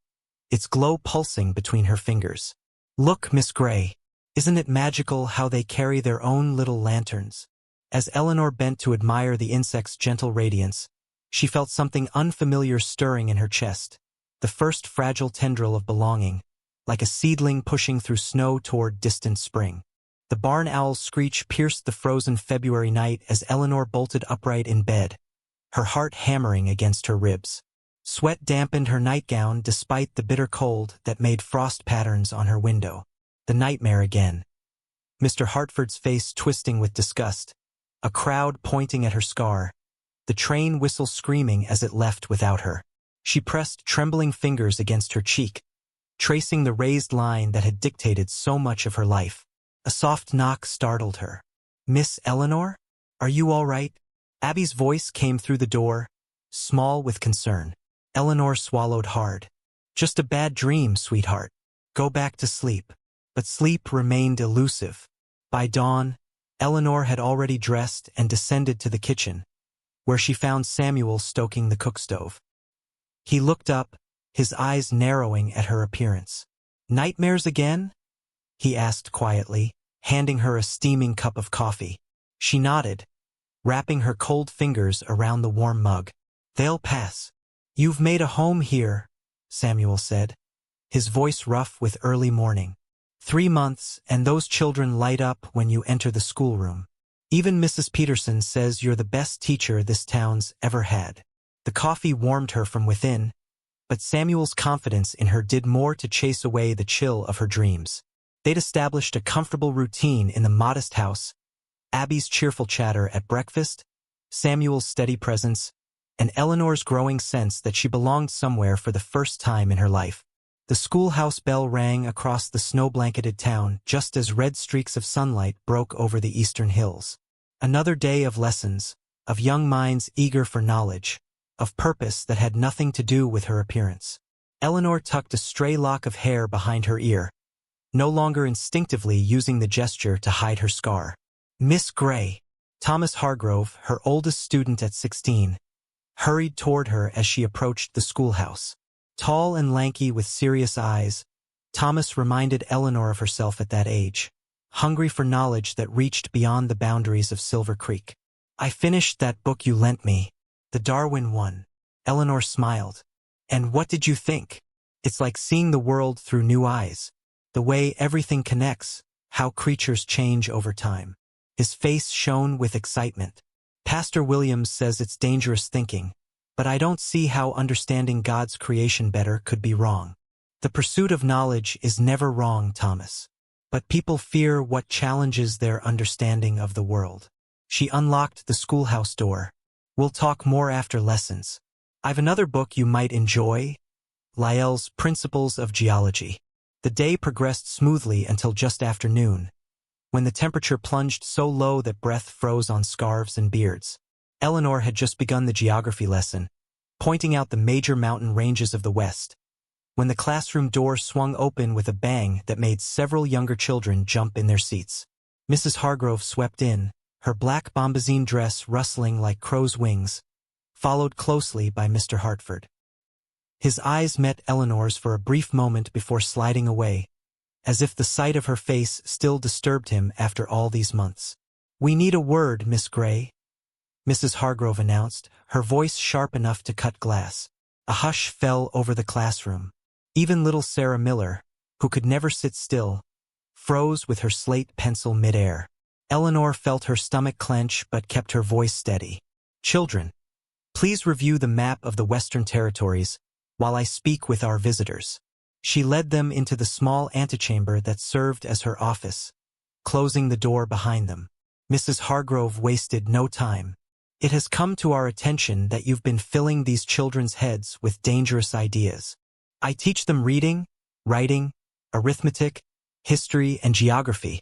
its glow pulsing between her fingers. Look, Miss Gray, isn't it magical how they carry their own little lanterns? As Eleanor bent to admire the insect's gentle radiance, she felt something unfamiliar stirring in her chest, the first fragile tendril of belonging, like a seedling pushing through snow toward distant spring. The barn owl's screech pierced the frozen February night as Eleanor bolted upright in bed, her heart hammering against her ribs. Sweat dampened her nightgown despite the bitter cold that made frost patterns on her window. The nightmare again. Mr. Hartford's face twisting with disgust, a crowd pointing at her scar, the train whistle screaming as it left without her. She pressed trembling fingers against her cheek, tracing the raised line that had dictated so much of her life. A soft knock startled her. Miss Eleanor? Are you all right? Abby's voice came through the door, small with concern. Eleanor swallowed hard. Just a bad dream, sweetheart. Go back to sleep. But sleep remained elusive. By dawn, Eleanor had already dressed and descended to the kitchen, where she found Samuel stoking the cookstove. He looked up, his eyes narrowing at her appearance. Nightmares again? He asked quietly, handing her a steaming cup of coffee. She nodded, wrapping her cold fingers around the warm mug. They'll pass. You've made a home here, Samuel said, his voice rough with early morning. 3 months, and those children light up when you enter the schoolroom. Even Mrs. Peterson says you're the best teacher this town's ever had. The coffee warmed her from within, but Samuel's confidence in her did more to chase away the chill of her dreams. They'd established a comfortable routine in the modest house, Abby's cheerful chatter at breakfast, Samuel's steady presence, and Eleanor's growing sense that she belonged somewhere for the first time in her life. The schoolhouse bell rang across the snow-blanketed town just as red streaks of sunlight broke over the eastern hills. Another day of lessons, of young minds eager for knowledge, of purpose that had nothing to do with her appearance. Eleanor tucked a stray lock of hair behind her ear, no longer instinctively using the gesture to hide her scar. Miss Gray, Thomas Hargrove, her oldest student at 16, hurried toward her as she approached the schoolhouse. Tall and lanky with serious eyes, Thomas reminded Eleanor of herself at that age, hungry for knowledge that reached beyond the boundaries of Silver Creek. I finished that book you lent me, the Darwin one. Eleanor smiled. And what did you think? It's like seeing the world through new eyes. The way everything connects, how creatures change over time. His face shone with excitement. Pastor Williams says it's dangerous thinking, but I don't see how understanding God's creation better could be wrong. The pursuit of knowledge is never wrong, Thomas. But people fear what challenges their understanding of the world. She unlocked the schoolhouse door. We'll talk more after lessons. I've another book you might enjoy, Lyell's Principles of Geology. The day progressed smoothly until just after noon, when the temperature plunged so low that breath froze on scarves and beards. Eleanor had just begun the geography lesson, pointing out the major mountain ranges of the West, when the classroom door swung open with a bang that made several younger children jump in their seats. Mrs. Hargrove swept in, her black bombazine dress rustling like crow's wings, followed closely by Mr. Hartford. His eyes met Eleanor's for a brief moment before sliding away, as if the sight of her face still disturbed him after all these months. "We need a word, Miss Gray," Mrs. Hargrove announced, her voice sharp enough to cut glass. A hush fell over the classroom. Even little Sarah Miller, who could never sit still, froze with her slate pencil midair. Eleanor felt her stomach clench but kept her voice steady. "Children, please review the map of the Western Territories while I speak with our visitors." She led them into the small antechamber that served as her office, closing the door behind them. Mrs. Hargrove wasted no time. "It has come to our attention that you've been filling these children's heads with dangerous ideas. I teach them reading, writing, arithmetic, history, and geography,"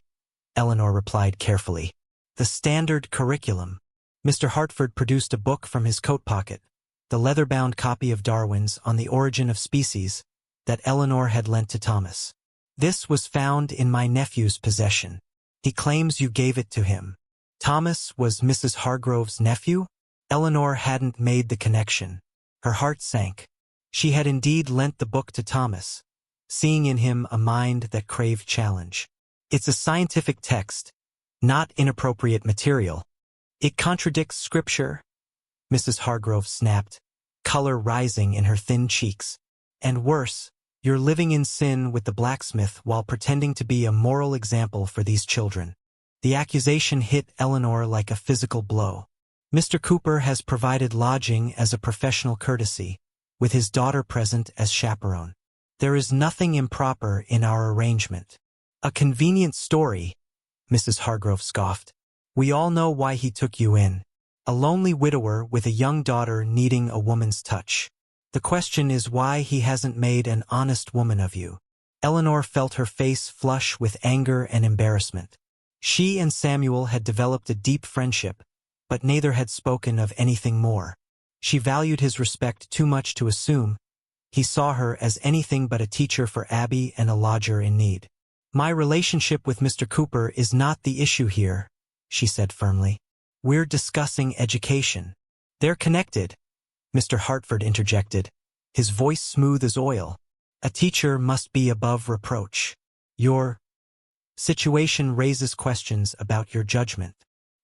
Eleanor replied carefully. "The standard curriculum." Mr. Hartford produced a book from his coat pocket, the leather-bound copy of Darwin's On the Origin of Species that Eleanor had lent to Thomas. "This was found in my nephew's possession. He claims you gave it to him." Thomas was Mrs. Hargrove's nephew? Eleanor hadn't made the connection. Her heart sank. She had indeed lent the book to Thomas, seeing in him a mind that craved challenge. "It's a scientific text, not inappropriate material. It contradicts scripture," Mrs. Hargrove snapped, color rising in her thin cheeks. "And worse, you're living in sin with the blacksmith while pretending to be a moral example for these children." The accusation hit Eleanor like a physical blow. "Mr. Cooper has provided lodging as a professional courtesy, with his daughter present as chaperone. There is nothing improper in our arrangement." "A convenient story," Mrs. Hargrove scoffed. "We all know why he took you in. A lonely widower with a young daughter needing a woman's touch. The question is why he hasn't made an honest woman of you." Eleanor felt her face flush with anger and embarrassment. She and Samuel had developed a deep friendship, but neither had spoken of anything more. She valued his respect too much to assume he saw her as anything but a teacher for Abby and a lodger in need. "My relationship with Mr. Cooper is not the issue here," she said firmly. "We're discussing education." "They're connected," Mr. Hartford interjected, his voice smooth as oil. "A teacher must be above reproach. Your situation raises questions about your judgment."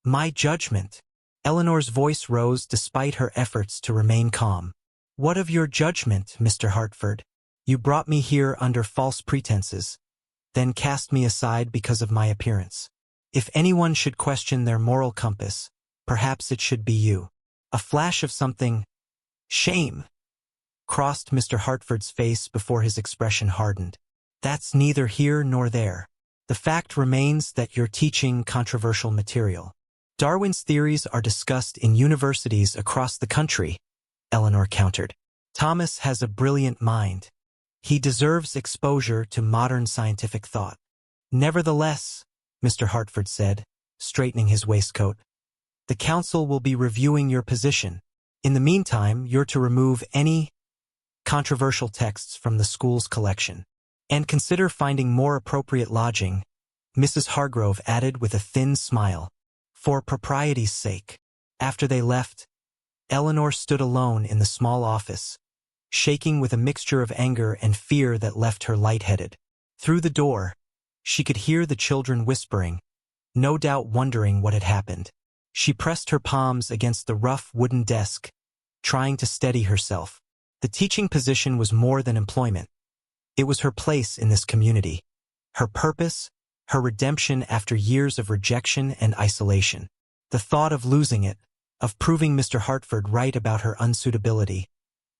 "My judgment?" Eleanor's voice rose despite her efforts to remain calm. "What of your judgment, Mr. Hartford? You brought me here under false pretenses, then cast me aside because of my appearance. If anyone should question their moral compass, perhaps it should be you." A flash of something, shame, crossed Mr. Hartford's face before his expression hardened. "That's neither here nor there. The fact remains that you're teaching controversial material. Darwin's theories are discussed in universities across the country," Eleanor countered. "Thomas has a brilliant mind. He deserves exposure to modern scientific thought." "Nevertheless," Mr. Hartford said, straightening his waistcoat, "the council will be reviewing your position. In the meantime, you're to remove any controversial texts from the school's collection. And consider finding more appropriate lodging," Mrs. Hargrove added with a thin smile, "for propriety's sake." After they left, Eleanor stood alone in the small office, shaking with a mixture of anger and fear that left her lightheaded. Through the door, she could hear the children whispering, no doubt wondering what had happened. She pressed her palms against the rough wooden desk, trying to steady herself. The teaching position was more than employment. It was her place in this community, her purpose, her redemption after years of rejection and isolation. The thought of losing it, of proving Mr. Hartford right about her unsuitability,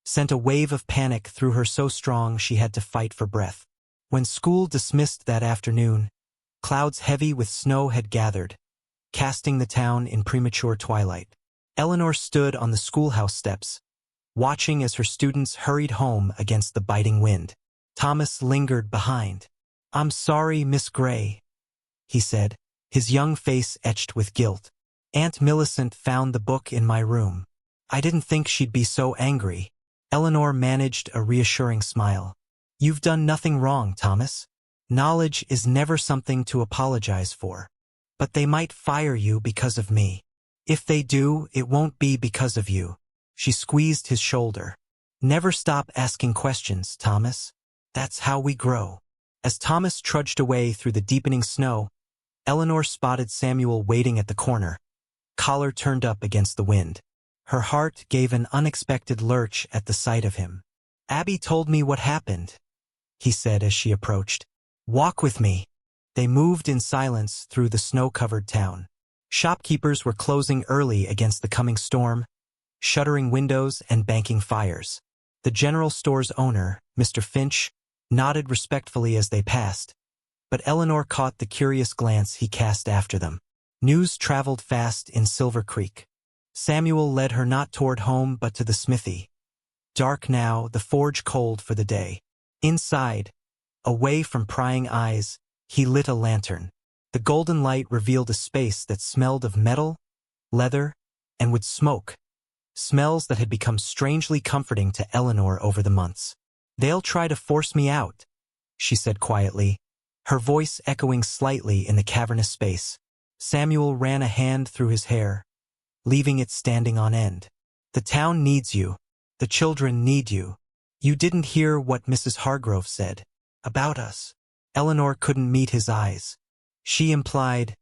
sent a wave of panic through her so strong she had to fight for breath. When school dismissed that afternoon, clouds heavy with snow had gathered, casting the town in premature twilight. Eleanor stood on the schoolhouse steps, watching as her students hurried home against the biting wind. Thomas lingered behind. "I'm sorry, Miss Gray," he said, his young face etched with guilt. "Aunt Millicent found the book in my room. I didn't think she'd be so angry." Eleanor managed a reassuring smile. "You've done nothing wrong, Thomas. Knowledge is never something to apologize for. But they might fire you because of me. If they do, it won't be because of you." She squeezed his shoulder. "Never stop asking questions, Thomas. That's how we grow." As Thomas trudged away through the deepening snow, Eleanor spotted Samuel waiting at the corner, collar turned up against the wind. Her heart gave an unexpected lurch at the sight of him. "Abby told me what happened," he said as she approached. "Walk with me." They moved in silence through the snow-covered town. Shopkeepers were closing early against the coming storm, shuttering windows and banking fires. The general store's owner, Mr. Finch, nodded respectfully as they passed, but Eleanor caught the curious glance he cast after them. News traveled fast in Silver Creek. Samuel led her not toward home but to the smithy. Dark now, the forge cold for the day. Inside, away from prying eyes, he lit a lantern. The golden light revealed a space that smelled of metal, leather, and wood smoke, smells that had become strangely comforting to Eleanor over the months. "They'll try to force me out," she said quietly, her voice echoing slightly in the cavernous space. Samuel ran a hand through his hair, leaving it standing on end. "The town needs you. The children need you. You didn't hear what Mrs. Hargrove said about us." Eleanor couldn't meet his eyes. She implied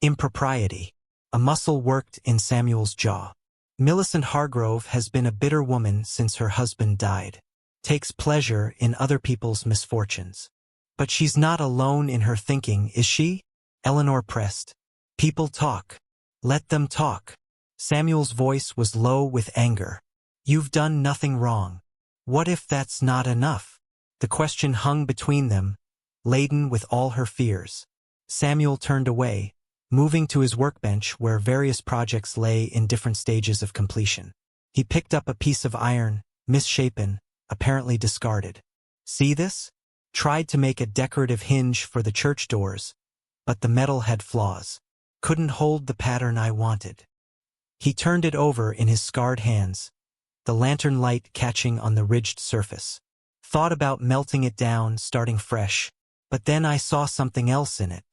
impropriety. A muscle worked in Samuel's jaw. "Millicent Hargrove has been a bitter woman since her husband died. Takes pleasure in other people's misfortunes. But she's not alone in her thinking, is she?" Eleanor pressed. "People talk. Let them talk." Samuel's voice was low with anger. "You've done nothing wrong. What if that's not enough?" The question hung between them, laden with all her fears. Samuel turned away, moving to his workbench where various projects lay in different stages of completion. He picked up a piece of iron, misshapen, apparently discarded. "See this? Tried to make a decorative hinge for the church doors, but the metal had flaws. Couldn't hold the pattern I wanted." He turned it over in his scarred hands, the lantern light catching on the ridged surface. "Thought about melting it down, starting fresh, but then I saw something else in it."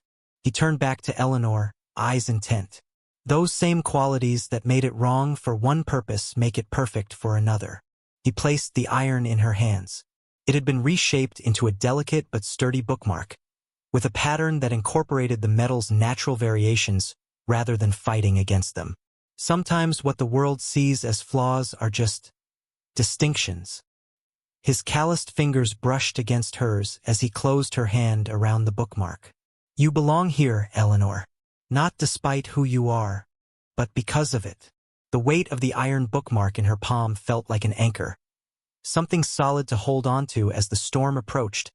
He turned back to Eleanor, eyes intent. "Those same qualities that made it wrong for one purpose make it perfect for another." He placed the iron in her hands. It had been reshaped into a delicate but sturdy bookmark, with a pattern that incorporated the metal's natural variations rather than fighting against them. Sometimes what the world sees as flaws are just distinctions. His calloused fingers brushed against hers as he closed her hand around the bookmark. "You belong here, Eleanor. Not despite who you are, but because of it." The weight of the iron bookmark in her palm felt like an anchor, something solid to hold on to as the storm approached,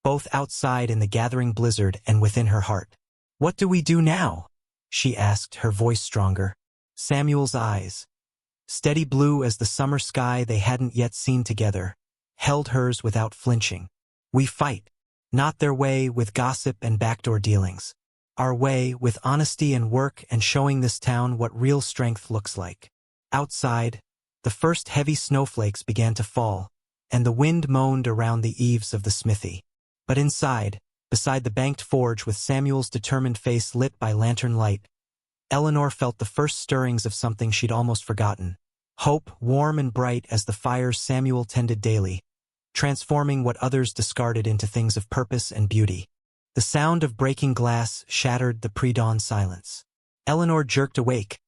both outside in the gathering blizzard and within her heart. "What do we do now?" she asked, her voice stronger. Samuel's eyes, steady blue as the summer sky they hadn't yet seen together, held hers without flinching. "We fight. Not their way with gossip and backdoor dealings. Our way with honesty and work and showing this town what real strength looks like." Outside, the first heavy snowflakes began to fall, and the wind moaned around the eaves of the smithy. But inside, beside the banked forge with Samuel's determined face lit by lantern light, Eleanor felt the first stirrings of something she'd almost forgotten. Hope, warm and bright as the fires Samuel tended daily, transforming what others discarded into things of purpose and beauty. The sound of breaking glass shattered the pre-dawn silence. Eleanor jerked awake,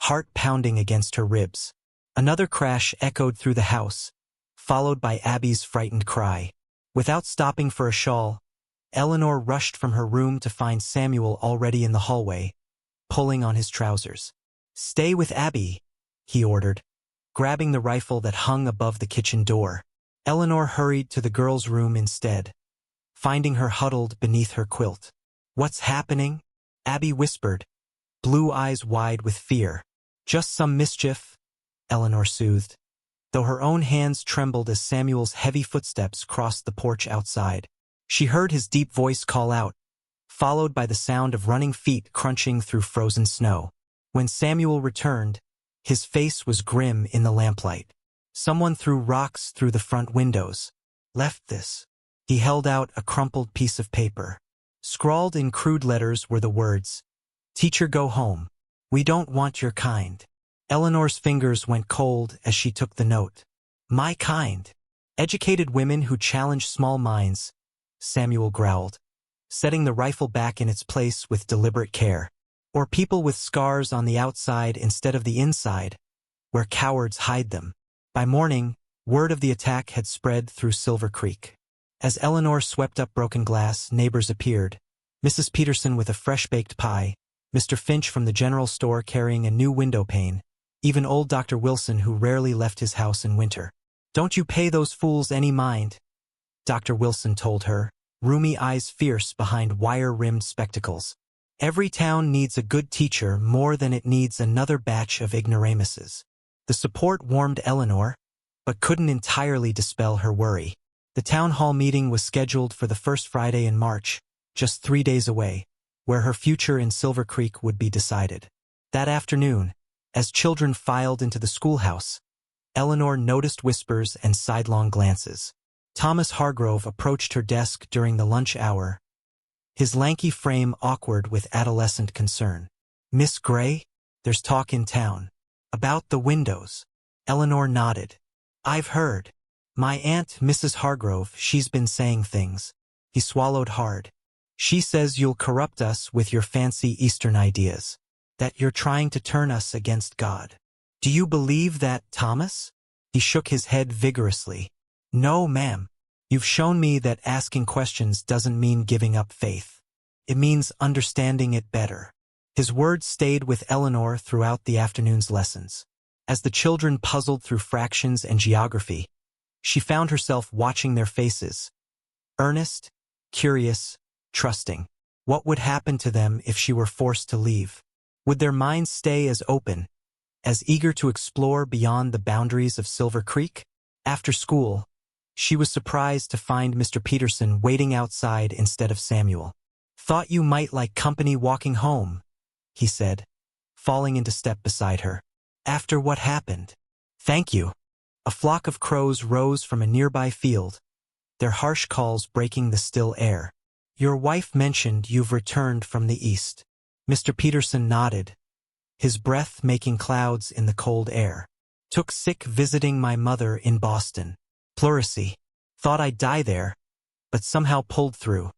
heart pounding against her ribs. Another crash echoed through the house, followed by Abby's frightened cry. Without stopping for a shawl, Eleanor rushed from her room to find Samuel already in the hallway, pulling on his trousers. "Stay with Abby," he ordered, grabbing the rifle that hung above the kitchen door. Eleanor hurried to the girl's room instead, finding her huddled beneath her quilt. "What's happening?" Abby whispered, blue eyes wide with fear. "Just some mischief," Eleanor soothed, though her own hands trembled as Samuel's heavy footsteps crossed the porch outside. She heard his deep voice call out, followed by the sound of running feet crunching through frozen snow. When Samuel returned, his face was grim in the lamplight. "Someone threw rocks through the front windows. Left this." He held out a crumpled piece of paper. Scrawled in crude letters were the words, "Teacher, go home. We don't want your kind." Eleanor's fingers went cold as she took the note. "My kind. Educated women who challenge small minds," Samuel growled, setting the rifle back in its place with deliberate care. "Or people with scars on the outside instead of the inside, where cowards hide them." By morning, word of the attack had spread through Silver Creek. As Eleanor swept up broken glass, neighbors appeared. Mrs. Peterson with a fresh-baked pie, Mr. Finch from the general store carrying a new window pane, even old Dr. Wilson who rarely left his house in winter. "Don't you pay those fools any mind," Dr. Wilson told her, roomy eyes fierce behind wire-rimmed spectacles. "Every town needs a good teacher more than it needs another batch of ignoramuses." The support warmed Eleanor, but couldn't entirely dispel her worry. The town hall meeting was scheduled for the first Friday in March, just 3 days away, where her future in Silver Creek would be decided. That afternoon, as children filed into the schoolhouse, Eleanor noticed whispers and sidelong glances. Thomas Hargrove approached her desk during the lunch hour, his lanky frame awkward with adolescent concern. "Miss Gray, there's talk in town. About the windows." Eleanor nodded. "I've heard. My aunt, Mrs. Hargrove, she's been saying things." He swallowed hard. "She says you'll corrupt us with your fancy Eastern ideas. That you're trying to turn us against God." "Do you believe that, Thomas?" He shook his head vigorously. "No, ma'am. You've shown me that asking questions doesn't mean giving up faith. It means understanding it better." His words stayed with Eleanor throughout the afternoon's lessons. As the children puzzled through fractions and geography, she found herself watching their faces. Earnest, curious, trusting. What would happen to them if she were forced to leave? Would their minds stay as open, as eager to explore beyond the boundaries of Silver Creek? After school, she was surprised to find Mr. Peterson waiting outside instead of Samuel. "Thought you might like company walking home," he said, falling into step beside her. "After what happened." "Thank you." A flock of crows rose from a nearby field, their harsh calls breaking the still air. "Your wife mentioned you've returned from the east." Mr. Peterson nodded, his breath making clouds in the cold air. "Took sick visiting my mother in Boston. Pleurisy. Thought I'd die there, but somehow pulled through."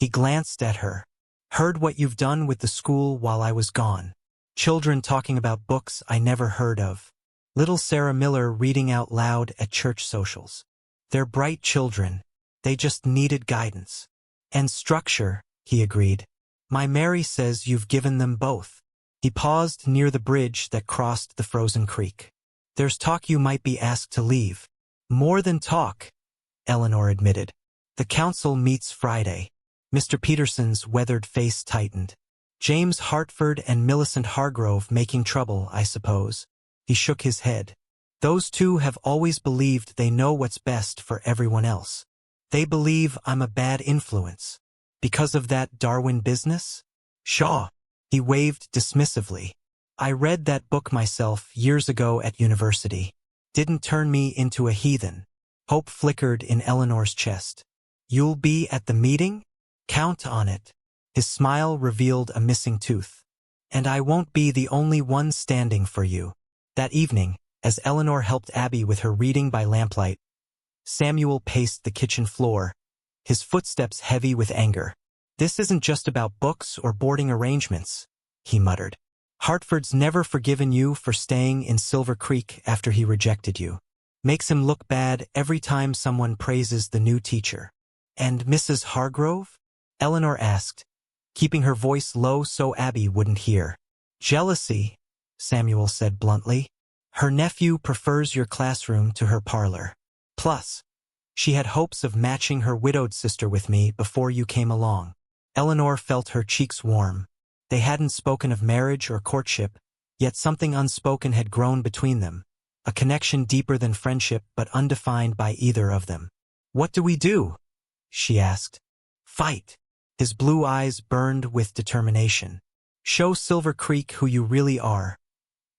He glanced at her. "Heard what you've done with the school while I was gone. Children talking about books I never heard of. Little Sarah Miller reading out loud at church socials. They're bright children. They just needed guidance. And structure," he agreed. "My Mary says you've given them both." He paused near the bridge that crossed the frozen creek. "There's talk you might be asked to leave." "More than talk," Eleanor admitted. "The council meets Friday." Mr. Peterson's weathered face tightened. "James Hartford and Millicent Hargrove making trouble, I suppose." He shook his head. "Those two have always believed they know what's best for everyone else. They believe I'm a bad influence. Because of that Darwin business?" "Shaw." He waved dismissively. "I read that book myself years ago at university. Didn't turn me into a heathen." Hope flickered in Eleanor's chest. "You'll be at the meeting? Count on it." His smile revealed a missing tooth. "And I won't be the only one standing for you." That evening, as Eleanor helped Abby with her reading by lamplight, Samuel paced the kitchen floor, his footsteps heavy with anger. "This isn't just about books or boarding arrangements," he muttered. "Hartford's never forgiven you for staying in Silver Creek after he rejected you. Makes him look bad every time someone praises the new teacher." And Mrs. Hargrove? Eleanor asked, keeping her voice low so Abby wouldn't hear. Jealousy, Samuel said bluntly. Her nephew prefers your classroom to her parlor. Plus, she had hopes of matching her widowed sister with me before you came along. Eleanor felt her cheeks warm. They hadn't spoken of marriage or courtship, yet something unspoken had grown between them, a connection deeper than friendship but undefined by either of them. What do we do? She asked. Fight. His blue eyes burned with determination. Show Silver Creek who you really are,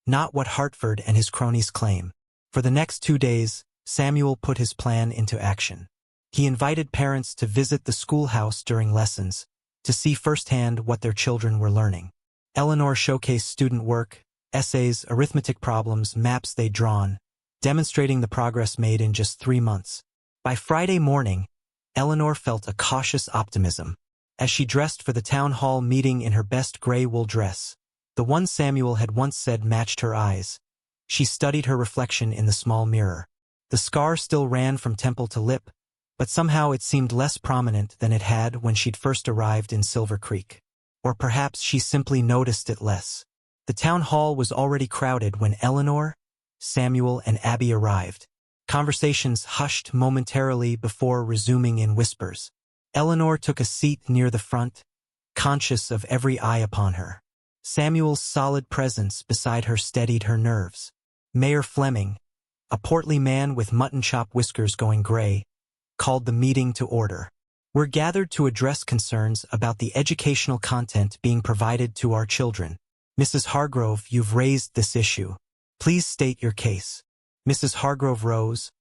not what Hartford and his cronies claim. For the next 2 days, Samuel put his plan into action. He invited parents to visit the schoolhouse during lessons, to see firsthand what their children were learning. Eleanor showcased student work, essays, arithmetic problems, maps they'd drawn, demonstrating the progress made in just 3 months. By Friday morning, Eleanor felt a cautious optimism. As she dressed for the town hall meeting in her best gray wool dress, the one Samuel had once said matched her eyes, she studied her reflection in the small mirror. The scar still ran from temple to lip, but somehow it seemed less prominent than it had when she'd first arrived in Silver Creek. Or perhaps she simply noticed it less. The town hall was already crowded when Eleanor, Samuel, and Abby arrived. Conversations hushed momentarily before resuming in whispers. Eleanor took a seat near the front, conscious of every eye upon her. Samuel's solid presence beside her steadied her nerves. Mayor Fleming, a portly man with mutton chop whiskers going gray, called the meeting to order. We're gathered to address concerns about the educational content being provided to our children. Mrs. Hargrove, you've raised this issue. Please state your case. Mrs. Hargrove rose,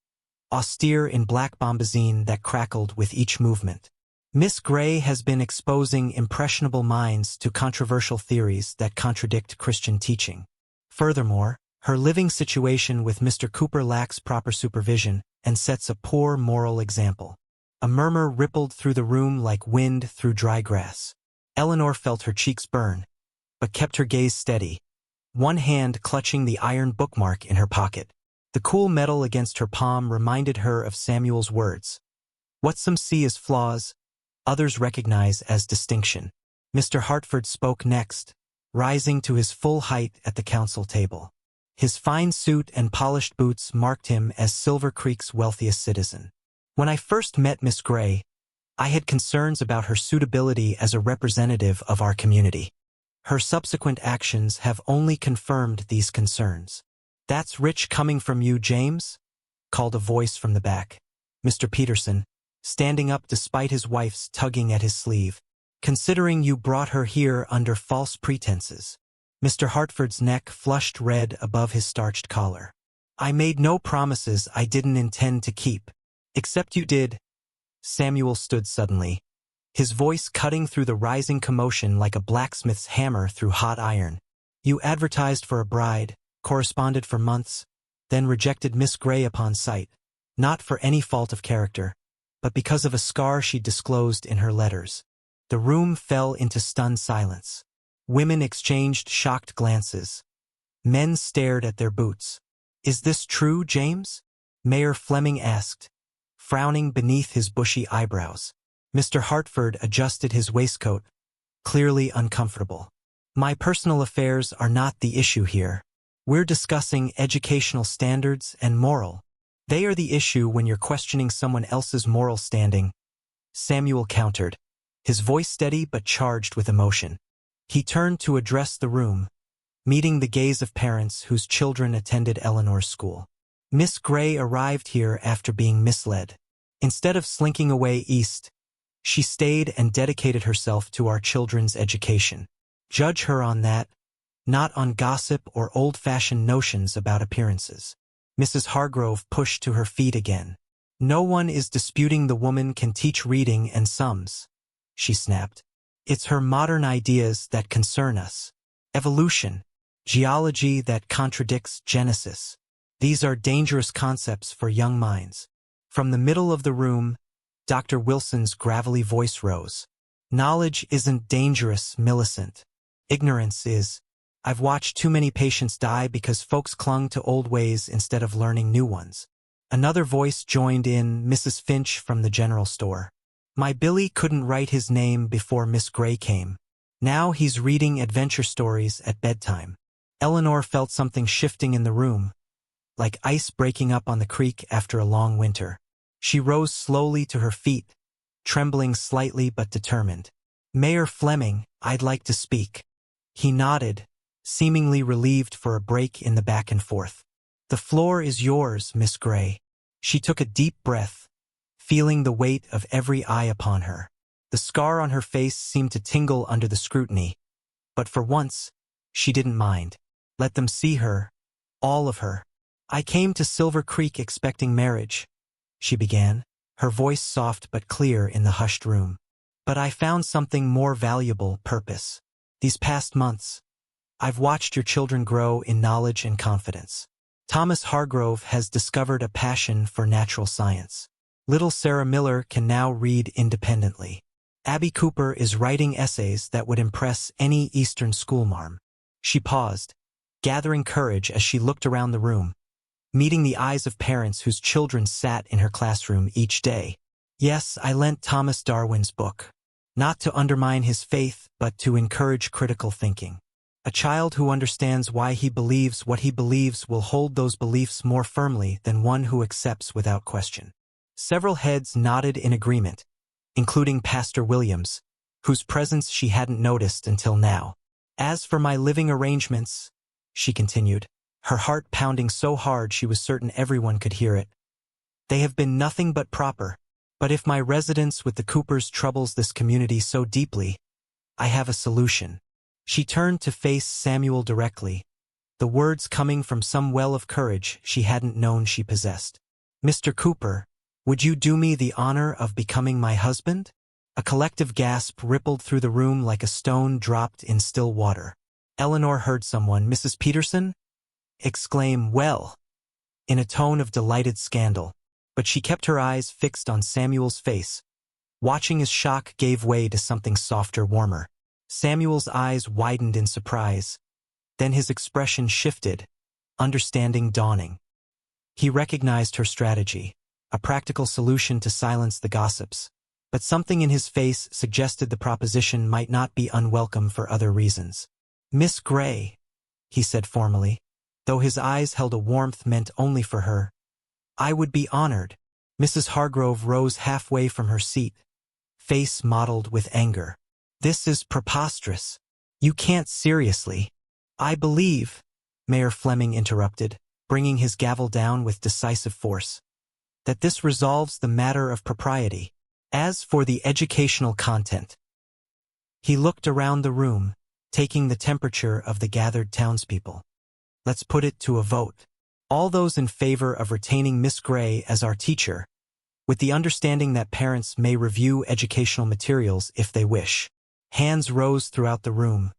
austere in black bombazine that crackled with each movement. Miss Gray has been exposing impressionable minds to controversial theories that contradict Christian teaching. Furthermore, her living situation with Mr. Cooper lacks proper supervision and sets a poor moral example. A murmur rippled through the room like wind through dry grass. Eleanor felt her cheeks burn, but kept her gaze steady, one hand clutching the iron bookmark in her pocket. The cool metal against her palm reminded her of Samuel's words. What some see as flaws, others recognize as distinction. Mr. Hartford spoke next, rising to his full height at the council table. His fine suit and polished boots marked him as Silver Creek's wealthiest citizen. When I first met Miss Gray, I had concerns about her suitability as a representative of our community. Her subsequent actions have only confirmed these concerns. That's rich coming from you, James? Called a voice from the back. Mr. Peterson, standing up despite his wife's tugging at his sleeve. Considering you brought her here under false pretenses. Mr. Hartford's neck flushed red above his starched collar. I made no promises I didn't intend to keep. Except you did. Samuel stood suddenly, his voice cutting through the rising commotion like a blacksmith's hammer through hot iron. You advertised for a bride, corresponded for months, then rejected Miss Gray upon sight, not for any fault of character, but because of a scar she disclosed in her letters. The room fell into stunned silence. Women exchanged shocked glances. Men stared at their boots. Is this true, James? Mayor Fleming asked, frowning beneath his bushy eyebrows. Mr. Hartford adjusted his waistcoat, clearly uncomfortable. My personal affairs are not the issue here. We're discussing educational standards and moral. They are the issue when you're questioning someone else's moral standing, Samuel countered, his voice steady but charged with emotion. He turned to address the room, meeting the gaze of parents whose children attended Eleanor's school. Miss Gray arrived here after being misled. Instead of slinking away east, she stayed and dedicated herself to our children's education. Judge her on that, not on gossip or old-fashioned notions about appearances. Mrs. Hargrove pushed to her feet again. No one is disputing the woman can teach reading and sums, she snapped. It's her modern ideas that concern us. Evolution, geology that contradicts Genesis. These are dangerous concepts for young minds. From the middle of the room, Dr. Wilson's gravelly voice rose. Knowledge isn't dangerous, Millicent. Ignorance is. I've watched too many patients die because folks clung to old ways instead of learning new ones. Another voice joined in, Mrs. Finch from the general store. My Billy couldn't write his name before Miss Gray came. Now he's reading adventure stories at bedtime. Eleanor felt something shifting in the room, like ice breaking up on the creek after a long winter. She rose slowly to her feet, trembling slightly but determined. Mayor Fleming, I'd like to speak. He nodded, seemingly relieved for a break in the back and forth. The floor is yours, Miss Gray. She took a deep breath, feeling the weight of every eye upon her. The scar on her face seemed to tingle under the scrutiny, but for once, she didn't mind. Let them see her, all of her. I came to Silver Creek expecting marriage, she began, her voice soft but clear in the hushed room. But I found something more valuable: purpose. These past months, I've watched your children grow in knowledge and confidence. Thomas Hargrove has discovered a passion for natural science. Little Sarah Miller can now read independently. Abby Cooper is writing essays that would impress any Eastern schoolmarm. She paused, gathering courage as she looked around the room, meeting the eyes of parents whose children sat in her classroom each day. Yes, I lent Thomas Darwin's book, not to undermine his faith, but to encourage critical thinking. A child who understands why he believes what he believes will hold those beliefs more firmly than one who accepts without question. Several heads nodded in agreement, including Pastor Williams, whose presence she hadn't noticed until now. As for my living arrangements, she continued, her heart pounding so hard she was certain everyone could hear it, they have been nothing but proper. But if my residence with the Coopers troubles this community so deeply, I have a solution. She turned to face Samuel directly, the words coming from some well of courage she hadn't known she possessed. Mr. Cooper, would you do me the honor of becoming my husband? A collective gasp rippled through the room like a stone dropped in still water. Eleanor heard someone, Mrs. Peterson, exclaim, "Well," in a tone of delighted scandal, but she kept her eyes fixed on Samuel's face, watching as shock gave way to something softer, warmer. Samuel's eyes widened in surprise. Then his expression shifted, understanding dawning. He recognized her strategy, a practical solution to silence the gossips, but something in his face suggested the proposition might not be unwelcome for other reasons. Miss Gray, he said formally, though his eyes held a warmth meant only for her, I would be honored. Mrs. Hargrove rose halfway from her seat, face mottled with anger. This is preposterous. You can't seriously. I believe, Mayor Fleming interrupted, bringing his gavel down with decisive force, that this resolves the matter of propriety. As for the educational content, he looked around the room, taking the temperature of the gathered townspeople. Let's put it to a vote. All those in favor of retaining Miss Gray as our teacher, with the understanding that parents may review educational materials if they wish. Hands rose throughout the room.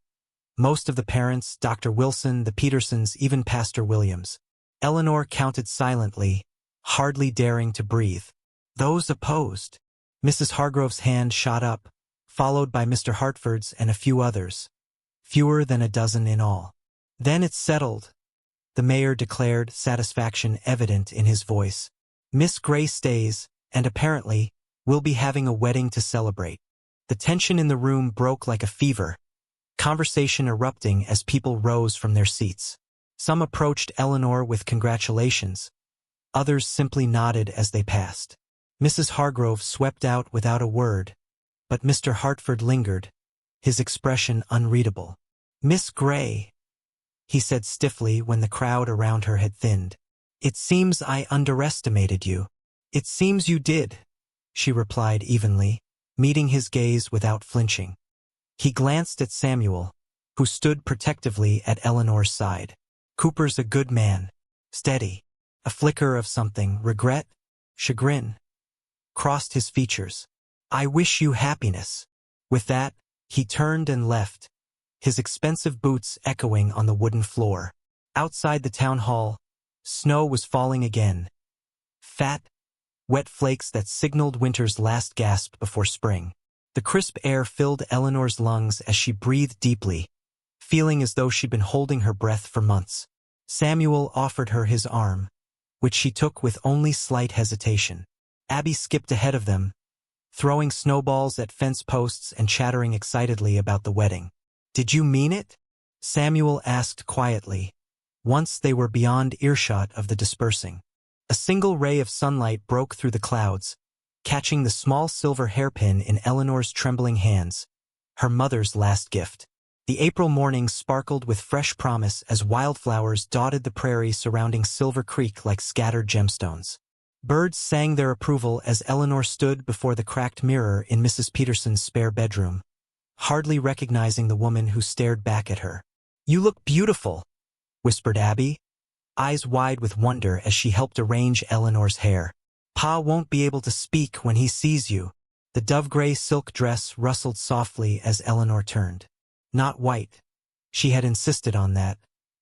Most of the parents, Dr. Wilson, the Petersons, even Pastor Williams. Eleanor counted silently, hardly daring to breathe. Those opposed. Mrs. Hargrove's hand shot up, followed by Mr. Hartford's and a few others. Fewer than a dozen in all. Then it's settled, the mayor declared, satisfaction evident in his voice. Miss Gray stays, and apparently, we'll be having a wedding to celebrate. The tension in the room broke like a fever, conversation erupting as people rose from their seats. Some approached Eleanor with congratulations. Others simply nodded as they passed. Mrs. Hargrove swept out without a word, but Mr. Hartford lingered, his expression unreadable. Miss Gray, he said stiffly when the crowd around her had thinned. It seems I underestimated you. It seems you did, she replied evenly, meeting his gaze without flinching. He glanced at Samuel, who stood protectively at Eleanor's side. Cooper's a good man, steady. A flicker of something, regret, chagrin, crossed his features. I wish you happiness. With that, he turned and left, his expensive boots echoing on the wooden floor. Outside the town hall, snow was falling again. Fat, wet flakes that signaled winter's last gasp before spring. The crisp air filled Eleanor's lungs as she breathed deeply, feeling as though she'd been holding her breath for months. Samuel offered her his arm, which she took with only slight hesitation. Abby skipped ahead of them, throwing snowballs at fence posts and chattering excitedly about the wedding. "Did you mean it?" Samuel asked quietly, once they were beyond earshot of the dispersing. A single ray of sunlight broke through the clouds, catching the small silver hairpin in Eleanor's trembling hands, her mother's last gift. The April morning sparkled with fresh promise as wildflowers dotted the prairie surrounding Silver Creek like scattered gemstones. Birds sang their approval as Eleanor stood before the cracked mirror in Mrs. Peterson's spare bedroom, hardly recognizing the woman who stared back at her. "You look beautiful," whispered Abby, eyes wide with wonder as she helped arrange Eleanor's hair. "Pa won't be able to speak when he sees you." The dove-gray silk dress rustled softly as Eleanor turned. Not white. She had insisted on that,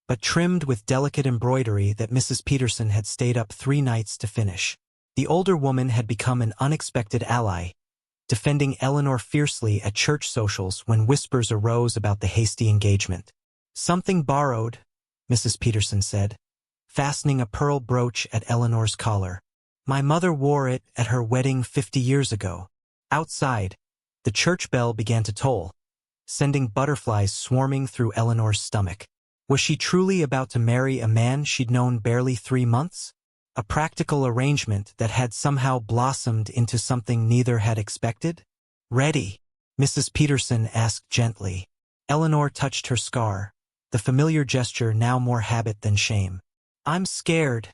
but trimmed with delicate embroidery that Mrs. Peterson had stayed up 3 nights to finish. The older woman had become an unexpected ally, defending Eleanor fiercely at church socials when whispers arose about the hasty engagement. "Something borrowed," Mrs. Peterson said, fastening a pearl brooch at Eleanor's collar. "My mother wore it at her wedding 50 years ago." Outside, the church bell began to toll, sending butterflies swarming through Eleanor's stomach. Was she truly about to marry a man she'd known barely 3 months? A practical arrangement that had somehow blossomed into something neither had expected? "Ready?" Mrs. Peterson asked gently. Eleanor touched her scar, the familiar gesture now more habit than shame. "I'm scared,"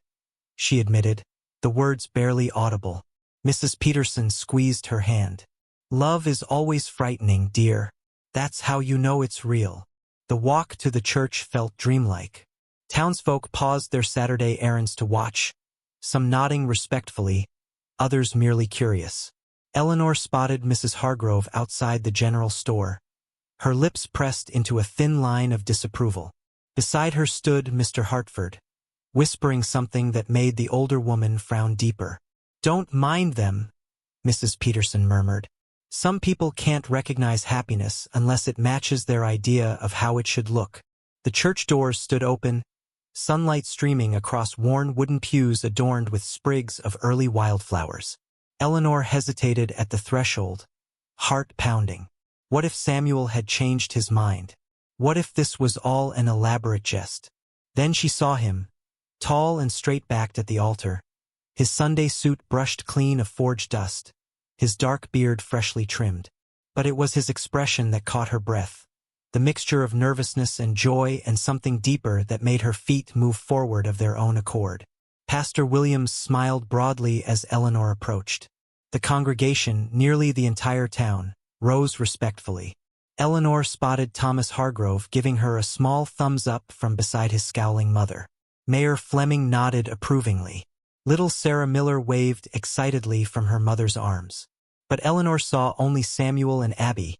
she admitted, the words barely audible. Mrs. Peterson squeezed her hand. "Love is always frightening, dear. That's how you know it's real." The walk to the church felt dreamlike. Townsfolk paused their Saturday errands to watch, some nodding respectfully, others merely curious. Eleanor spotted Mrs. Hargrove outside the general store, her lips pressed into a thin line of disapproval. Beside her stood Mr. Hartford, whispering something that made the older woman frown deeper. "Don't mind them," Mrs. Peterson murmured. "Some people can't recognize happiness unless it matches their idea of how it should look." The church doors stood open, sunlight streaming across worn wooden pews adorned with sprigs of early wildflowers. Eleanor hesitated at the threshold, heart pounding. What if Samuel had changed his mind? What if this was all an elaborate jest? Then she saw him, tall and straight-backed at the altar, his Sunday suit brushed clean of forged dust, his dark beard freshly trimmed. But it was his expression that caught her breath, the mixture of nervousness and joy and something deeper that made her feet move forward of their own accord. Pastor Williams smiled broadly as Eleanor approached. The congregation, nearly the entire town, rose respectfully. Eleanor spotted Thomas Hargrove giving her a small thumbs up from beside his scowling mother. Mayor Fleming nodded approvingly. Little Sarah Miller waved excitedly from her mother's arms. But Eleanor saw only Samuel and Abby,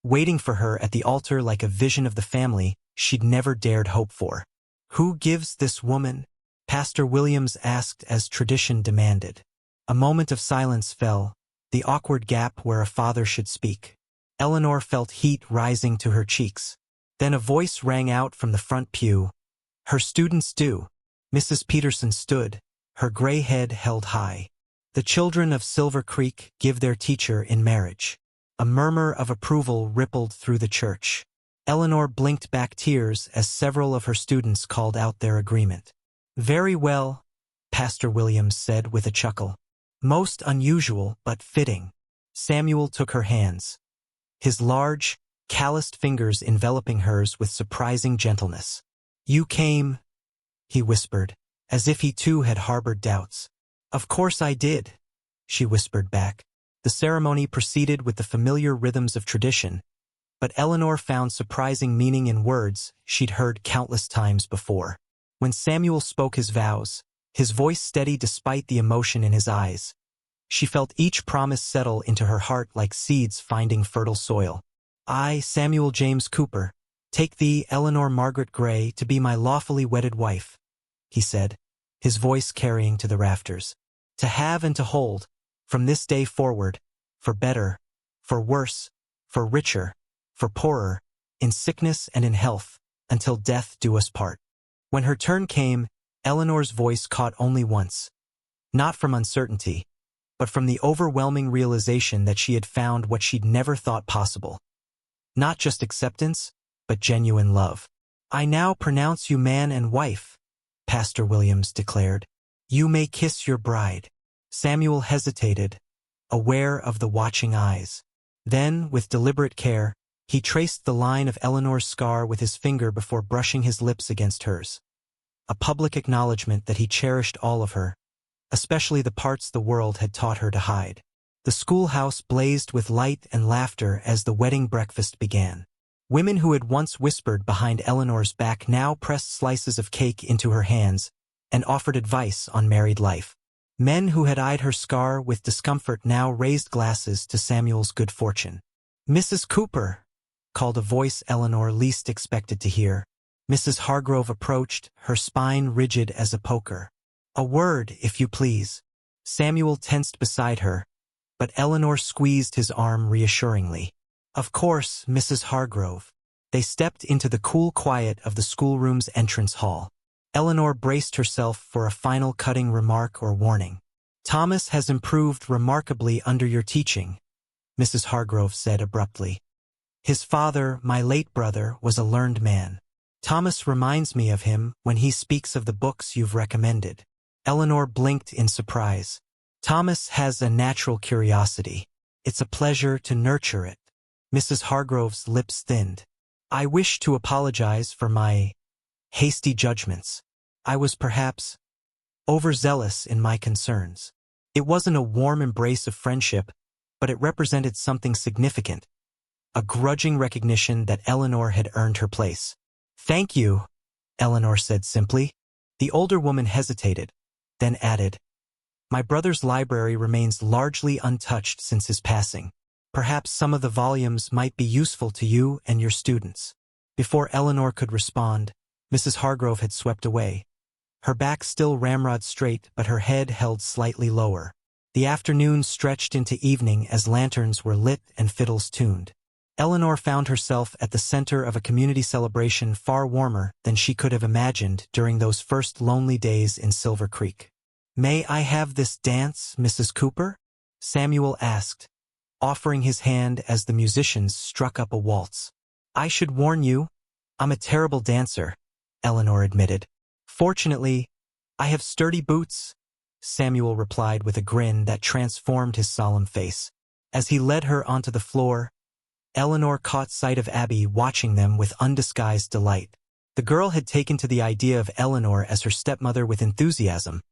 waiting for her at the altar like a vision of the family she'd never dared hope for. "Who gives this woman?" Pastor Williams asked as tradition demanded. A moment of silence fell, the awkward gap where a father should speak. Eleanor felt heat rising to her cheeks. Then a voice rang out from the front pew. "Her students do." Mrs. Peterson stood, her gray head held high. "The children of Silver Creek give their teacher in marriage." A murmur of approval rippled through the church. Eleanor blinked back tears as several of her students called out their agreement. "Very well," Pastor Williams said with a chuckle. "Most unusual, but fitting." Samuel took her hands, his large, calloused fingers enveloping hers with surprising gentleness. "You came," he whispered, as if he too had harbored doubts. "Of course I did," she whispered back. The ceremony proceeded with the familiar rhythms of tradition, but Eleanor found surprising meaning in words she'd heard countless times before. When Samuel spoke his vows, his voice steady despite the emotion in his eyes, she felt each promise settle into her heart like seeds finding fertile soil. "I, Samuel James Cooper, take thee, Eleanor Margaret Gray, to be my lawfully wedded wife," he said, his voice carrying to the rafters. "To have and to hold, from this day forward, for better, for worse, for richer, for poorer, in sickness and in health, until death do us part." When her turn came, Eleanor's voice caught only once. Not from uncertainty, but from the overwhelming realization that she had found what she'd never thought possible. Not just acceptance, but genuine love. "I now pronounce you man and wife," Pastor Williams declared. "You may kiss your bride." Samuel hesitated, aware of the watching eyes. Then, with deliberate care, he traced the line of Eleanor's scar with his finger before brushing his lips against hers. A public acknowledgement that he cherished all of her, especially the parts the world had taught her to hide. The schoolhouse blazed with light and laughter as the wedding breakfast began. Women who had once whispered behind Eleanor's back now pressed slices of cake into her hands and offered advice on married life. Men who had eyed her scar with discomfort now raised glasses to Samuel's good fortune. "Mrs. Cooper," called a voice Eleanor least expected to hear. Mrs. Hargrove approached, her spine rigid as a poker. "A word, if you please." Samuel tensed beside her, but Eleanor squeezed his arm reassuringly. "Of course, Mrs. Hargrove." They stepped into the cool quiet of the schoolroom's entrance hall. Eleanor braced herself for a final cutting remark or warning. "Thomas has improved remarkably under your teaching," Mrs. Hargrove said abruptly. "His father, my late brother, was a learned man. Thomas reminds me of him when he speaks of the books you've recommended." Eleanor blinked in surprise. "Thomas has a natural curiosity. It's a pleasure to nurture it." Mrs. Hargrove's lips thinned. "I wish to apologize for my hasty judgments. I was perhaps overzealous in my concerns." It wasn't a warm embrace of friendship, but it represented something significant, a grudging recognition that Eleanor had earned her place. "Thank you," Eleanor said simply. The older woman hesitated, then added, "My brother's library remains largely untouched since his passing. Perhaps some of the volumes might be useful to you and your students." Before Eleanor could respond, Mrs. Hargrove had swept away. Her back still ramrod straight, but her head held slightly lower. The afternoon stretched into evening as lanterns were lit and fiddles tuned. Eleanor found herself at the center of a community celebration far warmer than she could have imagined during those first lonely days in Silver Creek. "May I have this dance, Mrs. Cooper?" Samuel asked, offering his hand as the musicians struck up a waltz. "I should warn you, I'm a terrible dancer," Eleanor admitted. "Fortunately, I have sturdy boots," Samuel replied with a grin that transformed his solemn face. As he led her onto the floor, Eleanor caught sight of Abby watching them with undisguised delight. The girl had taken to the idea of Eleanor as her stepmother with enthusiasm,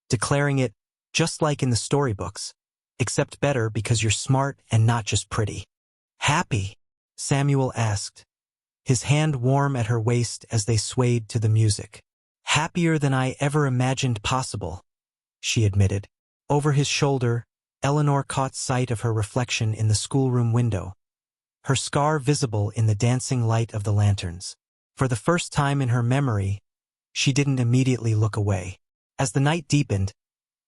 declaring it, "Just like in the storybooks, except better because you're smart and not just pretty." "Happy?" Samuel asked, his hand warm at her waist as they swayed to the music. "Happier than I ever imagined possible," she admitted. Over his shoulder, Eleanor caught sight of her reflection in the schoolroom window, her scar visible in the dancing light of the lanterns. For the first time in her memory, she didn't immediately look away. As the night deepened,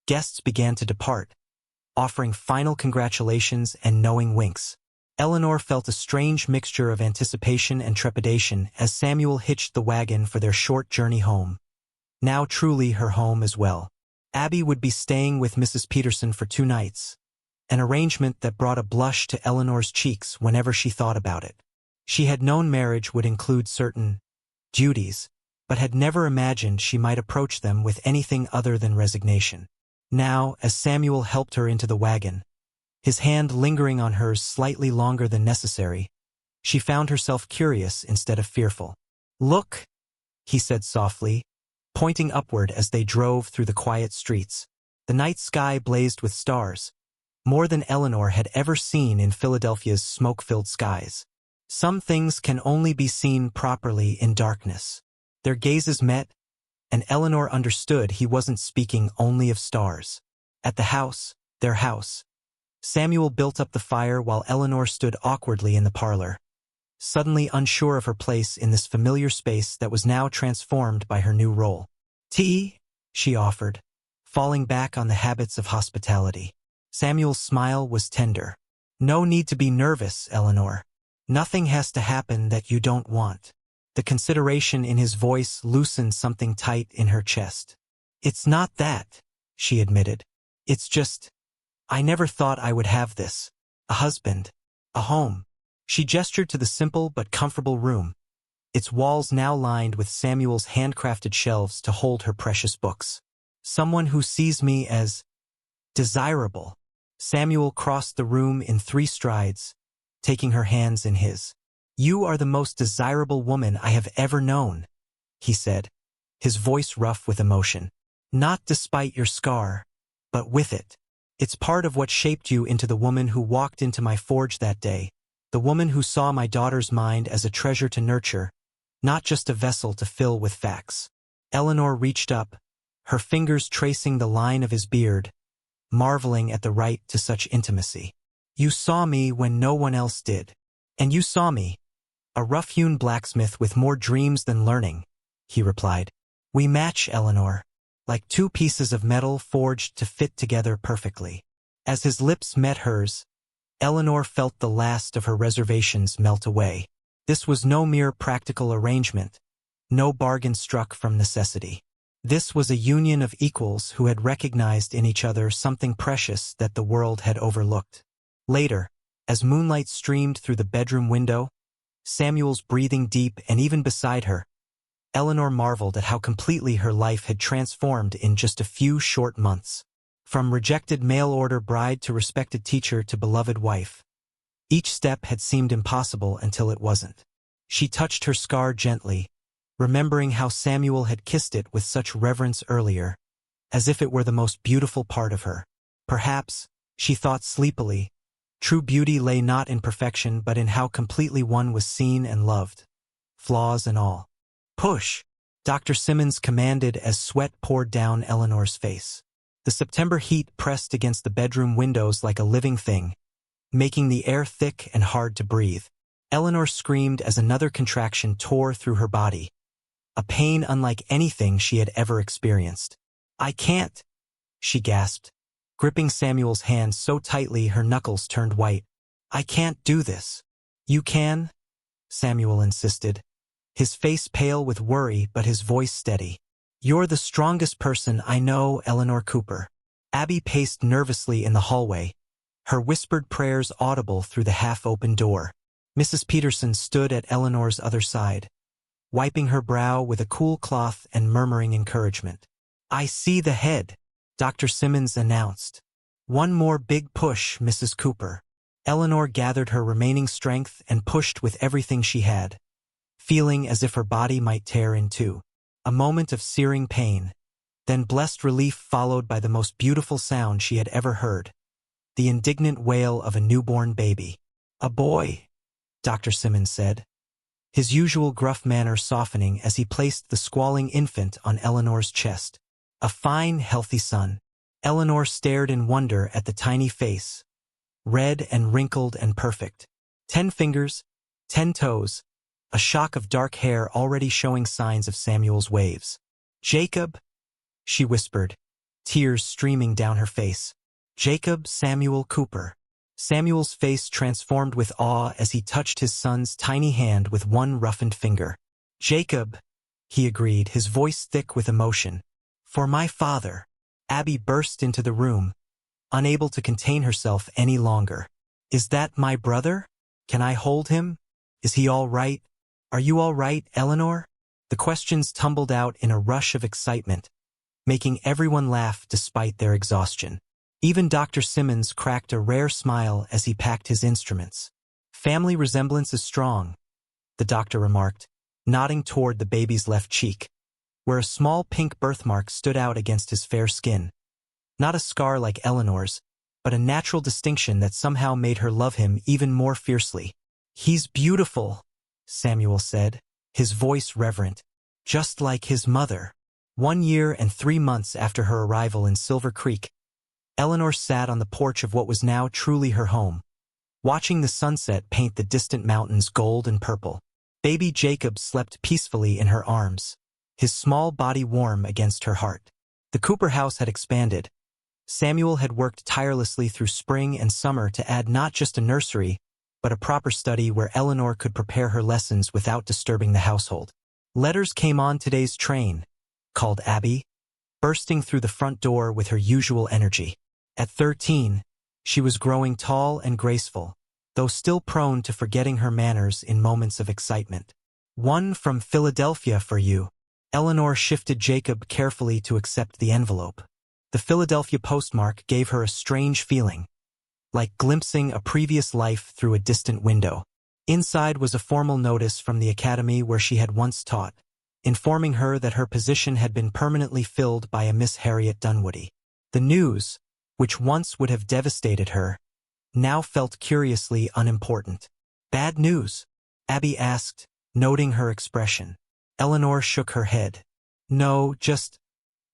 guests began to depart, offering final congratulations and knowing winks. Eleanor felt a strange mixture of anticipation and trepidation as Samuel hitched the wagon for their short journey home. Now truly her home as well. Abby would be staying with Mrs. Peterson for 2 nights, an arrangement that brought a blush to Eleanor's cheeks whenever she thought about it. She had known marriage would include certain duties, but had never imagined she might approach them with anything other than resignation. Now, as Samuel helped her into the wagon, his hand lingering on hers slightly longer than necessary, she found herself curious instead of fearful. "Look," he said softly, pointing upward as they drove through the quiet streets. The night sky blazed with stars, more than Eleanor had ever seen in Philadelphia's smoke-filled skies. Some things can only be seen properly in darkness. Their gazes met, and Eleanor understood he wasn't speaking only of stars. At the house, their house, Samuel built up the fire while Eleanor stood awkwardly in the parlor, suddenly unsure of her place in this familiar space that was now transformed by her new role. "Tea?" she offered, falling back on the habits of hospitality. Samuel's smile was tender. "No need to be nervous, Eleanor. Nothing has to happen that you don't want." The consideration in his voice loosened something tight in her chest. "It's not that," she admitted. "It's just, I never thought I would have this. A husband. A home. She gestured to the simple but comfortable room, its walls now lined with Samuel's handcrafted shelves to hold her precious books. Someone who sees me as desirable. Samuel crossed the room in 3 strides, taking her hands in his. You are the most desirable woman I have ever known, he said, his voice rough with emotion. Not despite your scar, but with it. It's part of what shaped you into the woman who walked into my forge that day, the woman who saw my daughter's mind as a treasure to nurture, not just a vessel to fill with facts. Eleanor reached up, her fingers tracing the line of his beard, marveling at the right to such intimacy. You saw me when no one else did. And you saw me, a rough-hewn blacksmith with more dreams than learning, he replied. We match, Eleanor, like 2 pieces of metal forged to fit together perfectly. As his lips met hers, Eleanor felt the last of her reservations melt away. This was no mere practical arrangement, no bargain struck from necessity. This was a union of equals who had recognized in each other something precious that the world had overlooked. Later, as moonlight streamed through the bedroom window, Samuel's breathing deep and even beside her, Eleanor marveled at how completely her life had transformed in just a few short months. From rejected mail-order bride to respected teacher to beloved wife. Each step had seemed impossible until it wasn't. She touched her scar gently, remembering how Samuel had kissed it with such reverence earlier, as if it were the most beautiful part of her. Perhaps, she thought sleepily, true beauty lay not in perfection but in how completely one was seen and loved, flaws and all. Push! Dr. Simmons commanded as sweat poured down Eleanor's face. The September heat pressed against the bedroom windows like a living thing, making the air thick and hard to breathe. Eleanor screamed as another contraction tore through her body, a pain unlike anything she had ever experienced. I can't, she gasped, gripping Samuel's hand so tightly her knuckles turned white. I can't do this. You can, Samuel insisted, his face pale with worry but his voice steady. You're the strongest person I know, Eleanor Cooper. Abby paced nervously in the hallway, her whispered prayers audible through the half-open door. Mrs. Peterson stood at Eleanor's other side, wiping her brow with a cool cloth and murmuring encouragement. I see the head, Dr. Simmons announced. One more big push, Mrs. Cooper. Eleanor gathered her remaining strength and pushed with everything she had, feeling as if her body might tear in 2. A moment of searing pain, then blessed relief followed by the most beautiful sound she had ever heard, the indignant wail of a newborn baby. A boy, Dr. Simmons said, his usual gruff manner softening as he placed the squalling infant on Eleanor's chest. A fine, healthy son. Eleanor stared in wonder at the tiny face, red and wrinkled and perfect. 10 fingers, 10 toes, a shock of dark hair already showing signs of Samuel's waves. Jacob, she whispered, tears streaming down her face. Jacob Samuel Cooper. Samuel's face transformed with awe as he touched his son's tiny hand with one roughened finger. Jacob, he agreed, his voice thick with emotion. For my father. Abby burst into the room, unable to contain herself any longer. Is that my brother? Can I hold him? Is he all right? Are you all right, Eleanor? The questions tumbled out in a rush of excitement, making everyone laugh despite their exhaustion. Even Dr. Simmons cracked a rare smile as he packed his instruments. Family resemblance is strong, the doctor remarked, nodding toward the baby's left cheek, where a small pink birthmark stood out against his fair skin. Not a scar like Eleanor's, but a natural distinction that somehow made her love him even more fiercely. He's beautiful, Samuel said, his voice reverent, just like his mother. 1 year and 3 months after her arrival in Silver Creek, Eleanor sat on the porch of what was now truly her home, watching the sunset paint the distant mountains gold and purple. Baby Jacob slept peacefully in her arms, his small body warm against her heart. The Cooper house had expanded. Samuel had worked tirelessly through spring and summer to add not just a nursery, but a proper study where Eleanor could prepare her lessons without disturbing the household. Letters came on today's train, called Abby, bursting through the front door with her usual energy. At 13, She was growing tall and graceful, though still prone to forgetting her manners in moments of excitement. "One from Philadelphia for you." Eleanor shifted Jacob carefully to accept the envelope. The Philadelphia postmark gave her a strange feeling, like glimpsing a previous life through a distant window. Inside was a formal notice from the academy where she had once taught, informing her that her position had been permanently filled by a Miss Harriet Dunwoody. The news, which once would have devastated her, now felt curiously unimportant. "Bad news?" Abby asked, noting her expression. Eleanor shook her head. "No, just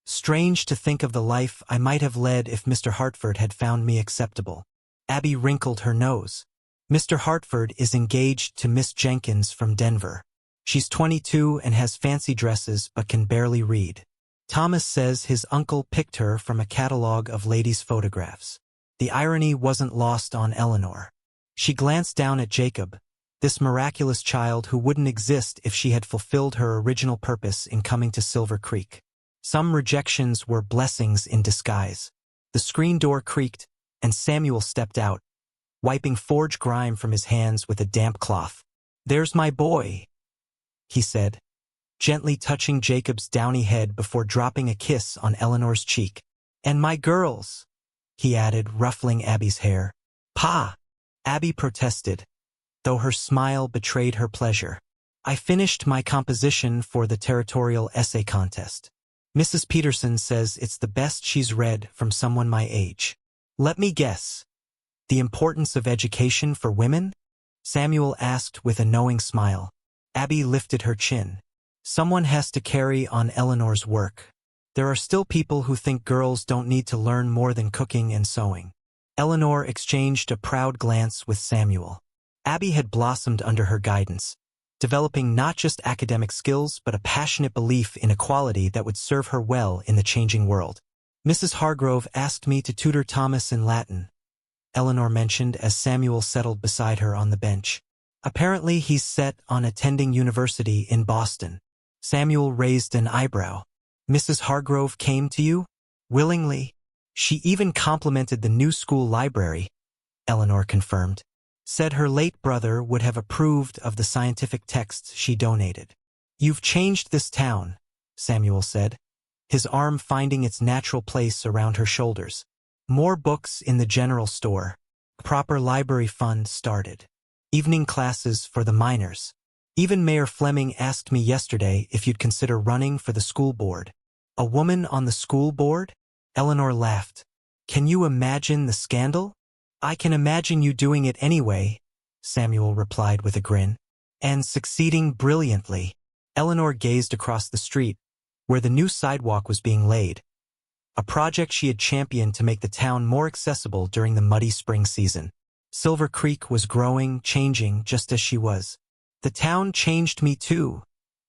strange to think of the life I might have led if Mr. Hartford had found me acceptable." Abby wrinkled her nose. "Mr. Hartford is engaged to Miss Jenkins from Denver. She's 22 and has fancy dresses but can barely read. Thomas says his uncle picked her from a catalog of ladies' photographs." The irony wasn't lost on Eleanor. She glanced down at Jacob, this miraculous child who wouldn't exist if she had fulfilled her original purpose in coming to Silver Creek. Some rejections were blessings in disguise. The screen door creaked, and Samuel stepped out, wiping forge grime from his hands with a damp cloth. "There's my boy," he said, gently touching Jacob's downy head before dropping a kiss on Eleanor's cheek. "And my girls," he added, ruffling Abby's hair. "Pa!" Abby protested, though her smile betrayed her pleasure. "I finished my composition for the territorial essay contest. Mrs. Peterson says it's the best she's read from someone my age." "Let me guess. The importance of education for women?" Samuel asked with a knowing smile. Abby lifted her chin. "Someone has to carry on Eleanor's work. There are still people who think girls don't need to learn more than cooking and sewing." Eleanor exchanged a proud glance with Samuel. Abby had blossomed under her guidance, developing not just academic skills but a passionate belief in equality that would serve her well in the changing world. "Mrs. Hargrove asked me to tutor Thomas in Latin," Eleanor mentioned as Samuel settled beside her on the bench. "Apparently he's set on attending university in Boston." Samuel raised an eyebrow. "Mrs. Hargrove came to you?" "Willingly. She even complimented the new school library," Eleanor confirmed. "Said her late brother would have approved of the scientific texts she donated." "You've changed this town," Samuel said, his arm finding its natural place around her shoulders. "More books in the general store. Proper library fund started. Evening classes for the minors. Even Mayor Fleming asked me yesterday if you'd consider running for the school board." "A woman on the school board?" Eleanor laughed. "Can you imagine the scandal?" "I can imagine you doing it anyway," Samuel replied with a grin. "And succeeding brilliantly." Eleanor gazed across the street, where the new sidewalk was being laid, a project she had championed to make the town more accessible during the muddy spring season. Silver Creek was growing, changing, just as she was. "The town changed me too,"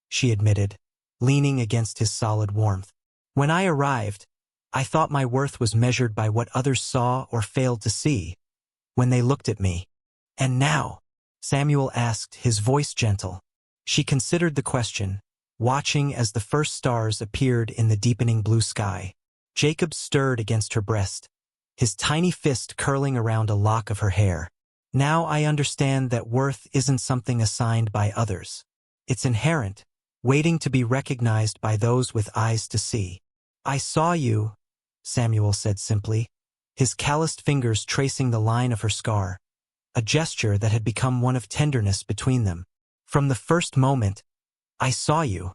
she admitted, leaning against his solid warmth. "When I arrived, I thought my worth was measured by what others saw or failed to see when they looked at me. And now?" Samuel asked, his voice gentle. She considered the question, watching as the first stars appeared in the deepening blue sky. Jacob stirred against her breast, his tiny fist curling around a lock of her hair. "Now I understand that worth isn't something assigned by others. It's inherent, waiting to be recognized by those with eyes to see." "I saw you," Samuel said simply, his calloused fingers tracing the line of her scar, a gesture that had become one of tenderness between them. "From the first moment, I saw you."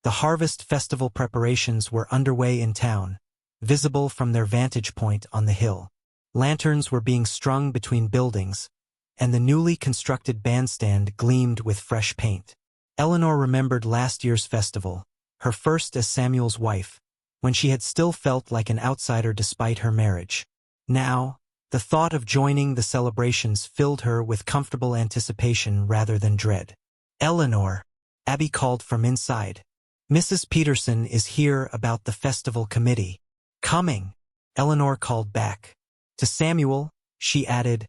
The harvest festival preparations were underway in town, visible from their vantage point on the hill. Lanterns were being strung between buildings, and the newly constructed bandstand gleamed with fresh paint. Eleanor remembered last year's festival, her first as Samuel's wife, when she had still felt like an outsider despite her marriage. Now, the thought of joining the celebrations filled her with comfortable anticipation rather than dread. "Eleanor," Abby called from inside. "Mrs. Peterson is here about the festival committee." "Coming," Eleanor called back. To Samuel, she added,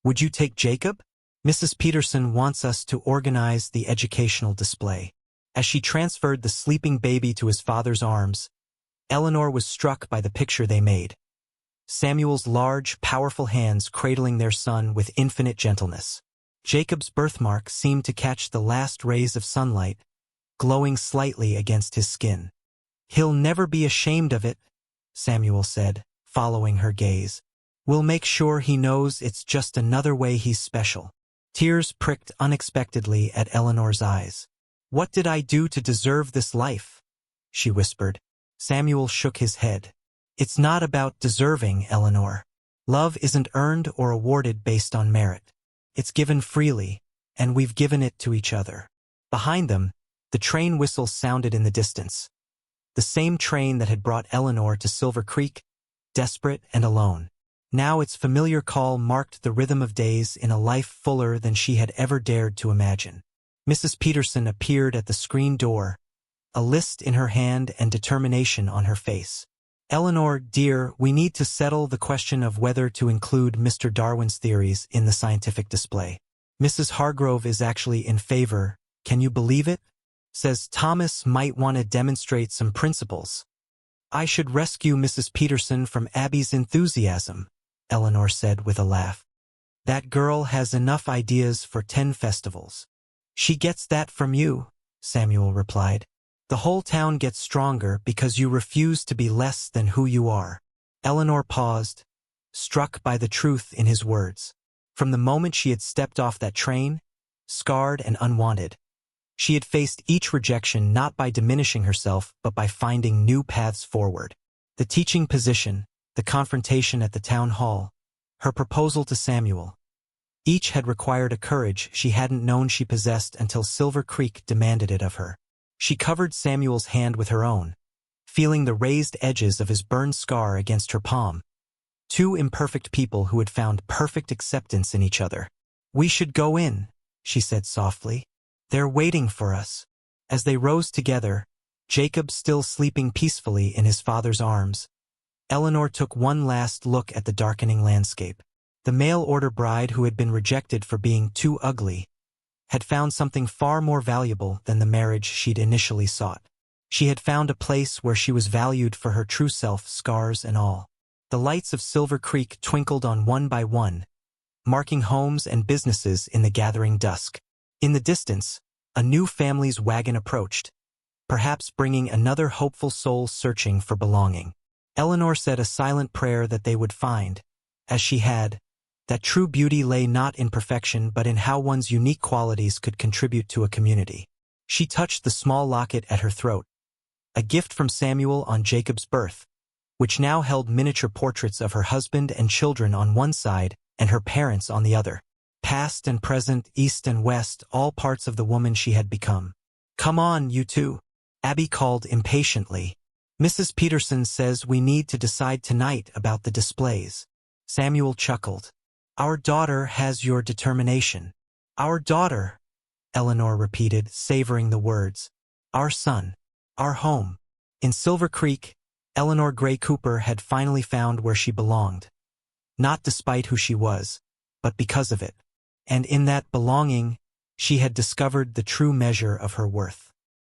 "Would you take Jacob? Mrs. Peterson wants us to organize the educational display." As she transferred the sleeping baby to his father's arms, Eleanor was struck by the picture they made. Samuel's large, powerful hands cradling their son with infinite gentleness. Jacob's birthmark seemed to catch the last rays of sunlight, glowing slightly against his skin. "He'll never be ashamed of it," Samuel said, following her gaze. "We'll make sure he knows it's just another way he's special." Tears pricked unexpectedly at Eleanor's eyes. "What did I do to deserve this life?" she whispered. Samuel shook his head. "It's not about deserving, Eleanor. Love isn't earned or awarded based on merit. It's given freely, and we've given it to each other." Behind them, the train whistle sounded in the distance. The same train that had brought Eleanor to Silver Creek, desperate and alone. Now its familiar call marked the rhythm of days in a life fuller than she had ever dared to imagine. Mrs. Peterson appeared at the screen door, a list in her hand and determination on her face. "Eleanor, dear, we need to settle the question of whether to include Mr. Darwin's theories in the scientific display. Mrs. Hargrove is actually in favor, can you believe it? Says Thomas might want to demonstrate some principles." "I should rescue Mrs. Peterson from Abby's enthusiasm," Eleanor said with a laugh. "That girl has enough ideas for 10 festivals." "She gets that from you," Samuel replied. "The whole town gets stronger because you refuse to be less than who you are." Eleanor paused, struck by the truth in his words. From the moment she had stepped off that train, scarred and unwanted, she had faced each rejection not by diminishing herself but by finding new paths forward. The teaching position, the confrontation at the town hall, her proposal to Samuel. Each had required a courage she hadn't known she possessed until Silver Creek demanded it of her. She covered Samuel's hand with her own, feeling the raised edges of his burned scar against her palm. Two imperfect people who had found perfect acceptance in each other. "We should go in," she said softly. "They're waiting for us." As they rose together, Jacob still sleeping peacefully in his father's arms, Eleanor took one last look at the darkening landscape. The mail-order bride who had been rejected for being too ugly had found something far more valuable than the marriage she'd initially sought. She had found a place where she was valued for her true self, scars and all. The lights of Silver Creek twinkled on one by one, marking homes and businesses in the gathering dusk. In the distance, a new family's wagon approached, perhaps bringing another hopeful soul searching for belonging. Eleanor said a silent prayer that they would find, as she had, that true beauty lay not in perfection but in how one's unique qualities could contribute to a community. She touched the small locket at her throat, a gift from Samuel on Jacob's birth, which now held miniature portraits of her husband and children on one side and her parents on the other. Past and present, east and west, all parts of the woman she had become. "Come on, you two," Abby called impatiently. "Mrs. Peterson says we need to decide tonight about the displays." Samuel chuckled. "Our daughter has your determination." "Our daughter," Eleanor repeated, savoring the words. "Our son. Our home." In Silver Creek, Eleanor Gray Cooper had finally found where she belonged. Not despite who she was, but because of it. And in that belonging, she had discovered the true measure of her worth.